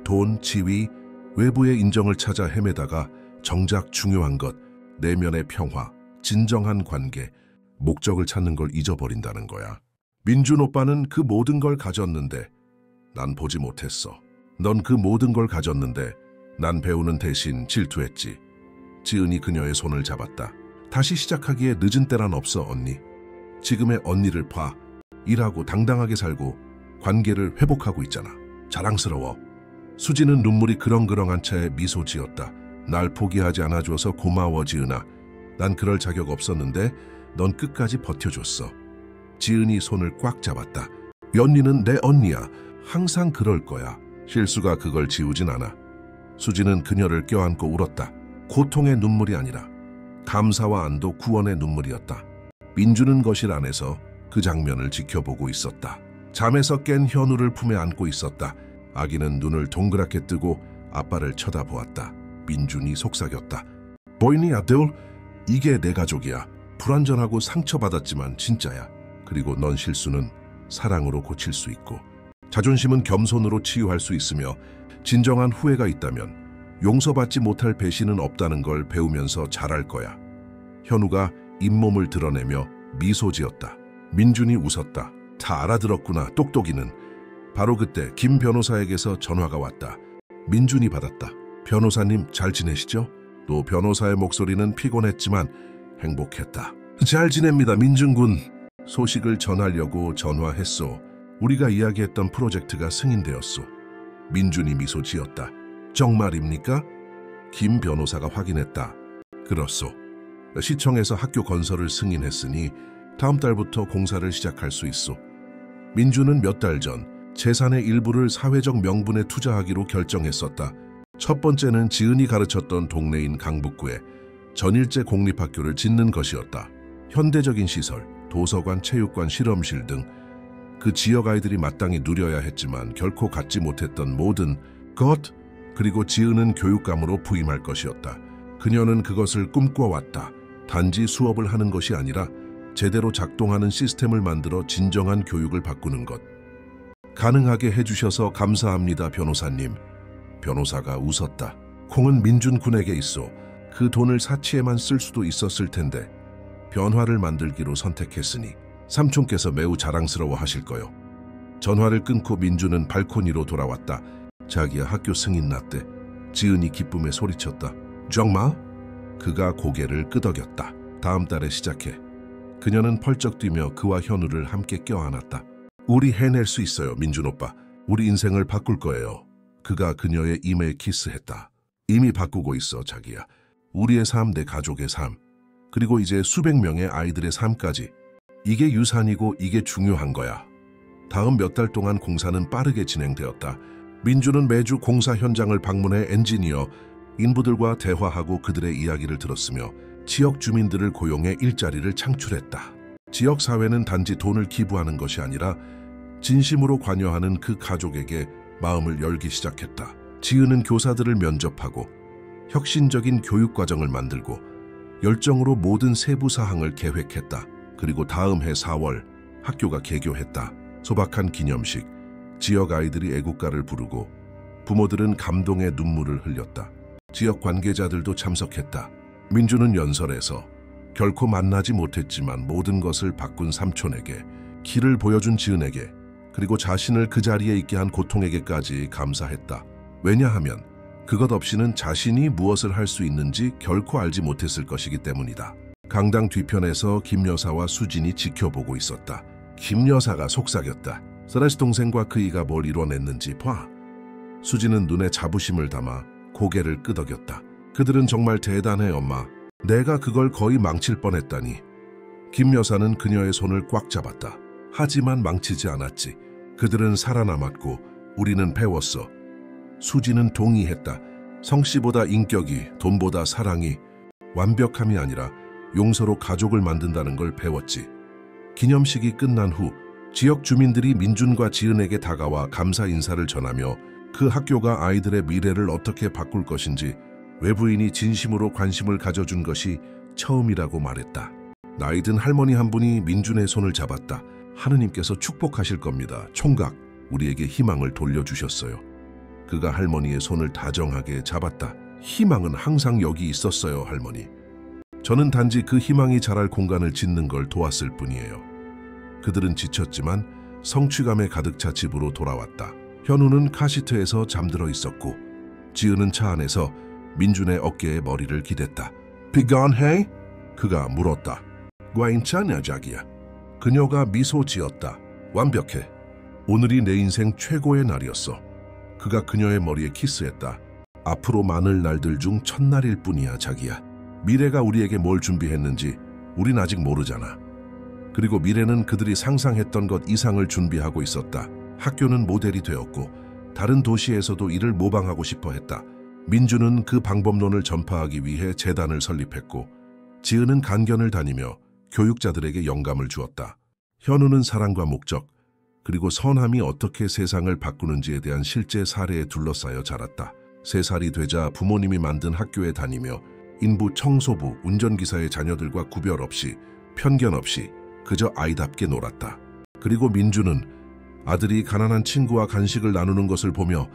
돈, 지위, 외부의 인정을 찾아 헤매다가 정작 중요한 것, 내면의 평화, 진정한 관계, 목적을 찾는 걸 잊어버린다는 거야. 민준 오빠는 그 모든 걸 가졌는데 난 보지 못했어. 넌 그 모든 걸 가졌는데 난 배우는 대신 질투했지. 지은이 그녀의 손을 잡았다. 다시 시작하기에 늦은 때란 없어, 언니. 지금의 언니를 봐. 일하고 당당하게 살고 관계를 회복하고 있잖아. 자랑스러워. 수지는 눈물이 그렁그렁한 채 미소 지었다. 날 포기하지 않아줘서 고마워, 지은아. 난 그럴 자격 없었는데 넌 끝까지 버텨줬어. 지은이 손을 꽉 잡았다. 언니는 내 언니야. 항상 그럴 거야. 실수가 그걸 지우진 않아. 수지는 그녀를 껴안고 울었다. 고통의 눈물이 아니라 감사와 안도, 구원의 눈물이었다. 민주는 거실 안에서 그 장면을 지켜보고 있었다. 잠에서 깬 현우를 품에 안고 있었다. 아기는 눈을 동그랗게 뜨고 아빠를 쳐다보았다. 민준이 속삭였다. 보이니 아들? 이게 내 가족이야. 불완전하고 상처받았지만 진짜야. 그리고 넌 실수는 사랑으로 고칠 수 있고 자존심은 겸손으로 치유할 수 있으며 진정한 후회가 있다면 용서받지 못할 배신은 없다는 걸 배우면서 잘할 거야. 현우가 잇몸을 드러내며 미소 지었다. 민준이 웃었다. 다 알아들었구나, 똑똑이는. 바로 그때 김 변호사에게서 전화가 왔다. 민준이 받았다. 변호사님, 잘 지내시죠? 또 변호사의 목소리는 피곤했지만 행복했다. 잘 지냅니다, 민준군. 소식을 전하려고 전화했소. 우리가 이야기했던 프로젝트가 승인되었소. 민준이 미소 지었다. 정말입니까? 김 변호사가 확인했다. 그렇소. 시청에서 학교 건설을 승인했으니 다음 달부터 공사를 시작할 수 있어. 민주는 몇 달 전 재산의 일부를 사회적 명분에 투자하기로 결정했었다. 첫 번째는 지은이 가르쳤던 동네인 강북구에 전일제 공립학교를 짓는 것이었다. 현대적인 시설, 도서관, 체육관, 실험실 등 그 지역 아이들이 마땅히 누려야 했지만 결코 갖지 못했던 모든 것, 그리고 지은은 교육감으로 부임할 것이었다. 그녀는 그것을 꿈꿔왔다. 단지 수업을 하는 것이 아니라 제대로 작동하는 시스템을 만들어 진정한 교육을 바꾸는 것. 가능하게 해주셔서 감사합니다, 변호사님. 변호사가 웃었다. 콩은 민준 군에게 있어. 그 돈을 사치에만 쓸 수도 있었을 텐데 변화를 만들기로 선택했으니 삼촌께서 매우 자랑스러워 하실 거요. 전화를 끊고 민준은 발코니로 돌아왔다. 자기야, 학교 승인 났대. 지은이 기쁨에 소리쳤다. 정말? 그가 고개를 끄덕였다. 다음 달에 시작해. 그녀는 펄쩍 뛰며 그와 현우를 함께 껴안았다. 우리 해낼 수 있어요, 민준 오빠. 우리 인생을 바꿀 거예요. 그가 그녀의 이마에 키스했다. 이미 바꾸고 있어, 자기야. 우리의 삶, 내 가족의 삶, 그리고 이제 수백 명의 아이들의 삶까지. 이게 유산이고 이게 중요한 거야. 다음 몇 달 동안 공사는 빠르게 진행되었다. 민주는 매주 공사 현장을 방문해 엔지니어, 인부들과 대화하고 그들의 이야기를 들었으며 지역 주민들을 고용해 일자리를 창출했다. 지역 사회는 단지 돈을 기부하는 것이 아니라 진심으로 관여하는 그 가족에게 마음을 열기 시작했다. 지은은 교사들을 면접하고 혁신적인 교육 과정을 만들고 열정으로 모든 세부 사항을 계획했다. 그리고 다음 해 4월 학교가 개교했다. 소박한 기념식, 지역 아이들이 애국가를 부르고 부모들은 감동의 눈물을 흘렸다. 지역 관계자들도 참석했다. 민주는 연설에서 결코 만나지 못했지만 모든 것을 바꾼 삼촌에게, 길을 보여준 지은에게, 그리고 자신을 그 자리에 있게 한 고통에게까지 감사했다. 왜냐하면 그것 없이는 자신이 무엇을 할 수 있는지 결코 알지 못했을 것이기 때문이다. 강당 뒤편에서 김 여사와 수진이 지켜보고 있었다. 김 여사가 속삭였다. 서라시 동생과 그이가 뭘 이뤄냈는지 봐. 수진은 눈에 자부심을 담아 고개를 끄덕였다. 그들은 정말 대단해, 엄마. 내가 그걸 거의 망칠 뻔했다니. 김 여사는 그녀의 손을 꽉 잡았다. 하지만 망치지 않았지. 그들은 살아남았고 우리는 배웠어. 수진은 동의했다. 성씨보다 인격이, 돈보다 사랑이, 완벽함이 아니라 용서로 가족을 만든다는 걸 배웠지. 기념식이 끝난 후 지역 주민들이 민준과 지은에게 다가와 감사 인사를 전하며 그 학교가 아이들의 미래를 어떻게 바꿀 것인지 외부인이 진심으로 관심을 가져준 것이 처음이라고 말했다. 나이든 할머니 한 분이 민준의 손을 잡았다. 하느님께서 축복하실 겁니다. 총각, 우리에게 희망을 돌려주셨어요. 그가 할머니의 손을 다정하게 잡았다. 희망은 항상 여기 있었어요, 할머니. 저는 단지 그 희망이 자랄 공간을 짓는 걸 도왔을 뿐이에요. 그들은 지쳤지만 성취감에 가득 차 집으로 돌아왔다. 현우는 카시트에서 잠들어 있었고 지은은 차 안에서 민준의 어깨에 머리를 기댔다. 피곤해? 그가 물었다. 괜찮냐, 자기야? 그녀가 미소 지었다. 완벽해. 오늘이 내 인생 최고의 날이었어. 그가 그녀의 머리에 키스했다. 앞으로 많을 날들 중 첫날일 뿐이야, 자기야. 미래가 우리에게 뭘 준비했는지 우린 아직 모르잖아. 그리고 미래는 그들이 상상했던 것 이상을 준비하고 있었다. 학교는 모델이 되었고 다른 도시에서도 이를 모방하고 싶어 했다. 민주는 그 방법론을 전파하기 위해 재단을 설립했고 지은은 강견을 다니며 교육자들에게 영감을 주었다. 현우는 사랑과 목적, 그리고 선함이 어떻게 세상을 바꾸는지에 대한 실제 사례에 둘러싸여 자랐다. 3살이 되자 부모님이 만든 학교에 다니며 인부, 청소부, 운전기사의 자녀들과 구별 없이, 편견 없이 그저 아이답게 놀았다. 그리고 민주는 아들이 가난한 친구와 간식을 나누는 것을 보며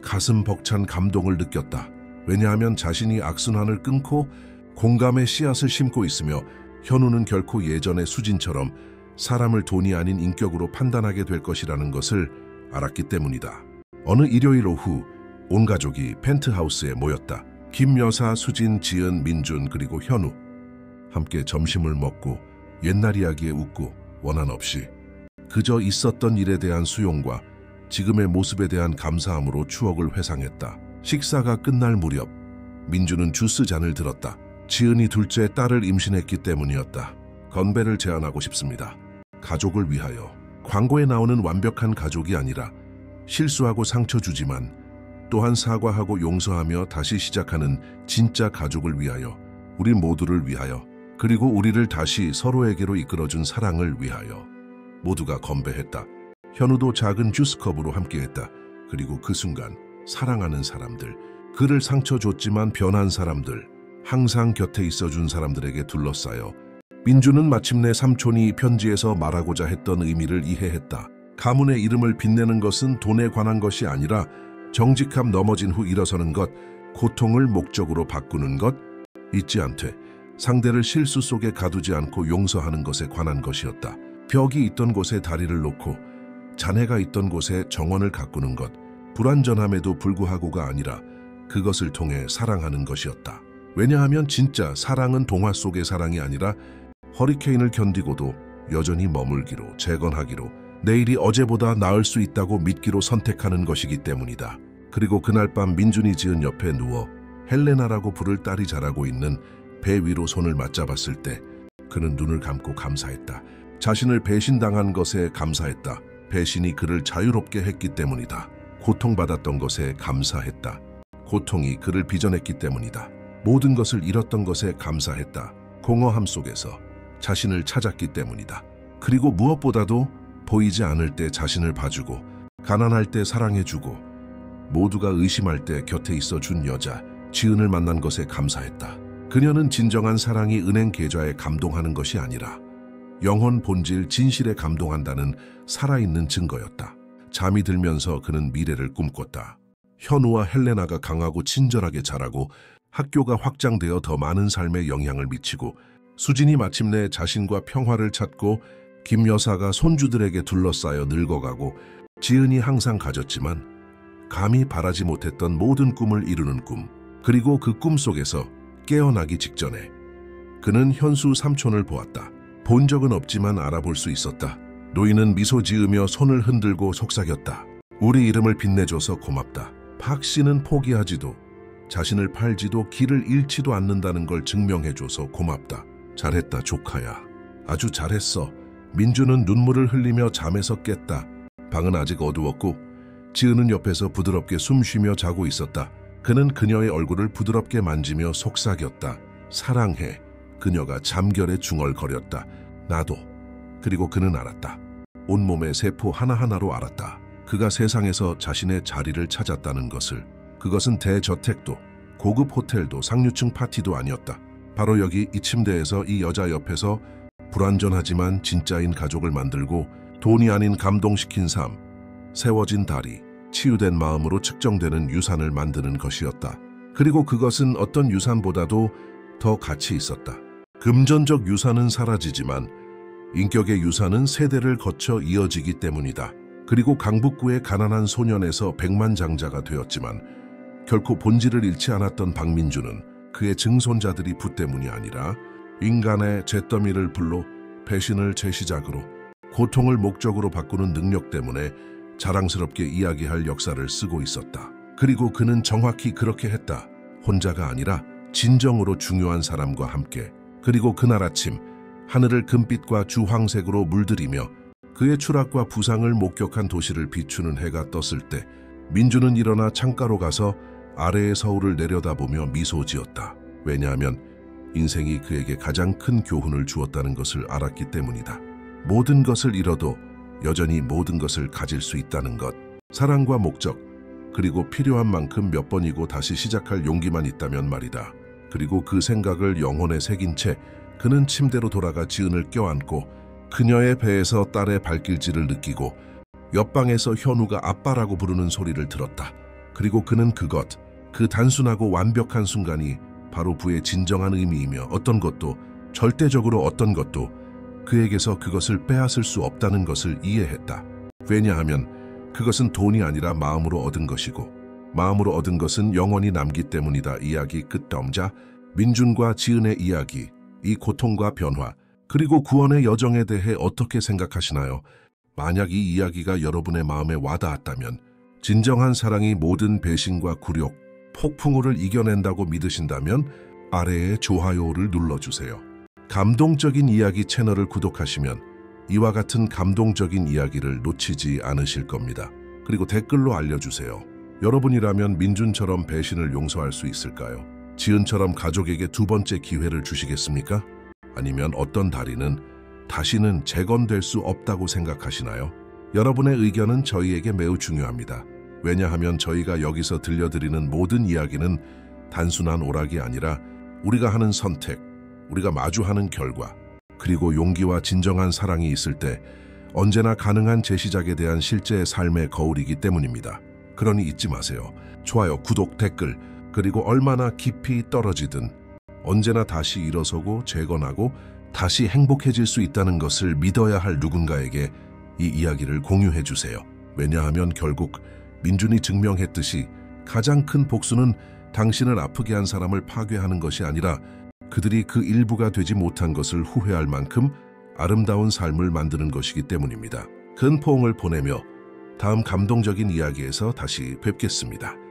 가슴 벅찬 감동을 느꼈다. 왜냐하면 자신이 악순환을 끊고 공감의 씨앗을 심고 있으며 현우는 결코 예전의 수진처럼 사람을 돈이 아닌 인격으로 판단하게 될 것이라는 것을 알았기 때문이다. 어느 일요일 오후 온 가족이 펜트하우스에 모였다. 김 여사, 수진, 지은, 민준 그리고 현우. 함께 점심을 먹고 옛날 이야기에 웃고 원한 없이 그저 있었던 일에 대한 수용과 지금의 모습에 대한 감사함으로 추억을 회상했다. 식사가 끝날 무렵 민주는 주스 잔을 들었다. 지은이 둘째 딸을 임신했기 때문이었다. 건배를 제안하고 싶습니다. 가족을 위하여. 광고에 나오는 완벽한 가족이 아니라 실수하고 상처 주지만 또한 사과하고 용서하며 다시 시작하는 진짜 가족을 위하여, 우리 모두를 위하여, 그리고 우리를 다시 서로에게로 이끌어준 사랑을 위하여. 모두가 건배했다. 현우도 작은 주스컵으로 함께했다. 그리고 그 순간 사랑하는 사람들, 그를 상처 줬지만 변한 사람들, 항상 곁에 있어준 사람들에게 둘러싸여 민주는 마침내 삼촌이 편지에서 말하고자 했던 의미를 이해했다. 가문의 이름을 빛내는 것은 돈에 관한 것이 아니라 정직함, 넘어진 후 일어서는 것, 고통을 목적으로 바꾸는 것, 잊지 않되 상대를 실수 속에 가두지 않고 용서하는 것에 관한 것이었다. 벽이 있던 곳에 다리를 놓고 잔해가 있던 곳에 정원을 가꾸는 것, 불완전함에도 불구하고가 아니라 그것을 통해 사랑하는 것이었다. 왜냐하면 진짜 사랑은 동화 속의 사랑이 아니라 허리케인을 견디고도 여전히 머물기로, 재건하기로, 내일이 어제보다 나을 수 있다고 믿기로 선택하는 것이기 때문이다. 그리고 그날 밤 민준이 지은 옆에 누워 헬레나라고 부를 딸이 자라고 있는 배 위로 손을 맞잡았을 때 그는 눈을 감고 감사했다. 자신을 배신당한 것에 감사했다. 배신이 그를 자유롭게 했기 때문이다. 고통받았던 것에 감사했다. 고통이 그를 빚어냈기 때문이다. 모든 것을 잃었던 것에 감사했다. 공허함 속에서 자신을 찾았기 때문이다. 그리고 무엇보다도 보이지 않을 때 자신을 봐주고, 가난할 때 사랑해주고, 모두가 의심할 때 곁에 있어준 여자 지은을 만난 것에 감사했다. 그녀는 진정한 사랑이 은행 계좌에 감동하는 것이 아니라 영혼 본질 진실에 감동한다는 살아있는 증거였다. 잠이 들면서 그는 미래를 꿈꿨다. 현우와 헬레나가 강하고 친절하게 자라고 학교가 확장되어 더 많은 삶에 영향을 미치고, 수진이 마침내 자신과 평화를 찾고, 김 여사가 손주들에게 둘러싸여 늙어가고, 지은이 항상 가졌지만 감히 바라지 못했던 모든 꿈을 이루는 꿈, 그리고 그 꿈 속에서 깨어나기 직전에 그는 현수 삼촌을 보았다. 본 적은 없지만 알아볼 수 있었다. 노인은 미소 지으며 손을 흔들고 속삭였다. 우리 이름을 빛내줘서 고맙다. 박 씨는 포기하지도, 자신을 팔지도, 길을 잃지도 않는다는 걸 증명해줘서 고맙다. 잘했다, 조카야. 아주 잘했어. 민주는 눈물을 흘리며 잠에서 깼다. 방은 아직 어두웠고 지은은 옆에서 부드럽게 숨쉬며 자고 있었다. 그는 그녀의 얼굴을 부드럽게 만지며 속삭였다. 사랑해. 그녀가 잠결에 중얼거렸다. 나도. 그리고 그는 알았다. 온몸의 세포 하나하나로 알았다. 그가 세상에서 자신의 자리를 찾았다는 것을. 그것은 대저택도, 고급 호텔도, 상류층 파티도 아니었다. 바로 여기 이 침대에서 이 여자 옆에서 불완전하지만 진짜인 가족을 만들고, 돈이 아닌 감동시킨 삶, 세워진 다리, 치유된 마음으로 측정되는 유산을 만드는 것이었다. 그리고 그것은 어떤 유산보다도 더 가치 있었다. 금전적 유산은 사라지지만 인격의 유산은 세대를 거쳐 이어지기 때문이다. 그리고 강북구의 가난한 소년에서 백만장자가 되었지만 결코 본질을 잃지 않았던 박민주는 그의 증손자들이 부 때문이 아니라 인간의 잿더미를 불로 배신을 재시작으로, 고통을 목적으로 바꾸는 능력 때문에 자랑스럽게 이야기할 역사를 쓰고 있었다. 그리고 그는 정확히 그렇게 했다. 혼자가 아니라 진정으로 중요한 사람과 함께. 그리고 그날 아침 하늘을 금빛과 주황색으로 물들이며 그의 추락과 부상을 목격한 도시를 비추는 해가 떴을 때 민주는 일어나 창가로 가서 아래의 서울을 내려다보며 미소 지었다. 왜냐하면 인생이 그에게 가장 큰 교훈을 주었다는 것을 알았기 때문이다. 모든 것을 잃어도 여전히 모든 것을 가질 수 있다는 것. 사랑과 목적, 그리고 필요한 만큼 몇 번이고 다시 시작할 용기만 있다면 말이다. 그리고 그 생각을 영혼에 새긴 채 그는 침대로 돌아가 지은을 껴안고 그녀의 배에서 딸의 발길질을 느끼고 옆방에서 현우가 아빠라고 부르는 소리를 들었다. 그리고 그는 그 단순하고 완벽한 순간이 바로 부의 진정한 의미이며 어떤 것도, 절대적으로 어떤 것도 그에게서 그것을 빼앗을 수 없다는 것을 이해했다. 왜냐하면 그것은 돈이 아니라 마음으로 얻은 것이고, 마음으로 얻은 것은 영원히 남기 때문이다. 이야기 끝dom자. 민준과 지은의 이야기, 이 고통과 변화, 그리고 구원의 여정에 대해 어떻게 생각하시나요? 만약 이 이야기가 여러분의 마음에 와닿았다면, 진정한 사랑이 모든 배신과 굴욕, 폭풍우를 이겨낸다고 믿으신다면 아래에 좋아요를 눌러주세요. 감동적인 이야기 채널을 구독하시면 이와 같은 감동적인 이야기를 놓치지 않으실 겁니다. 그리고 댓글로 알려주세요. 여러분이라면 민준처럼 배신을 용서할 수 있을까요? 지은처럼 가족에게 두 번째 기회를 주시겠습니까? 아니면 어떤 다리는 다시는 재건될 수 없다고 생각하시나요? 여러분의 의견은 저희에게 매우 중요합니다. 왜냐하면 저희가 여기서 들려드리는 모든 이야기는 단순한 오락이 아니라 우리가 하는 선택, 우리가 마주하는 결과, 그리고 용기와 진정한 사랑이 있을 때 언제나 가능한 재시작에 대한 실제의 삶의 거울이기 때문입니다. 그러니 잊지 마세요. 좋아요, 구독, 댓글, 그리고 얼마나 깊이 떨어지든 언제나 다시 일어서고 재건하고 다시 행복해질 수 있다는 것을 믿어야 할 누군가에게 이 이야기를 공유해 주세요. 왜냐하면 결국 민준이 증명했듯이 가장 큰 복수는 당신을 아프게 한 사람을 파괴하는 것이 아니라 그들이 그 일부가 되지 못한 것을 후회할 만큼 아름다운 삶을 만드는 것이기 때문입니다. 큰 포옹을 보내며 다음 감동적인 이야기에서 다시 뵙겠습니다.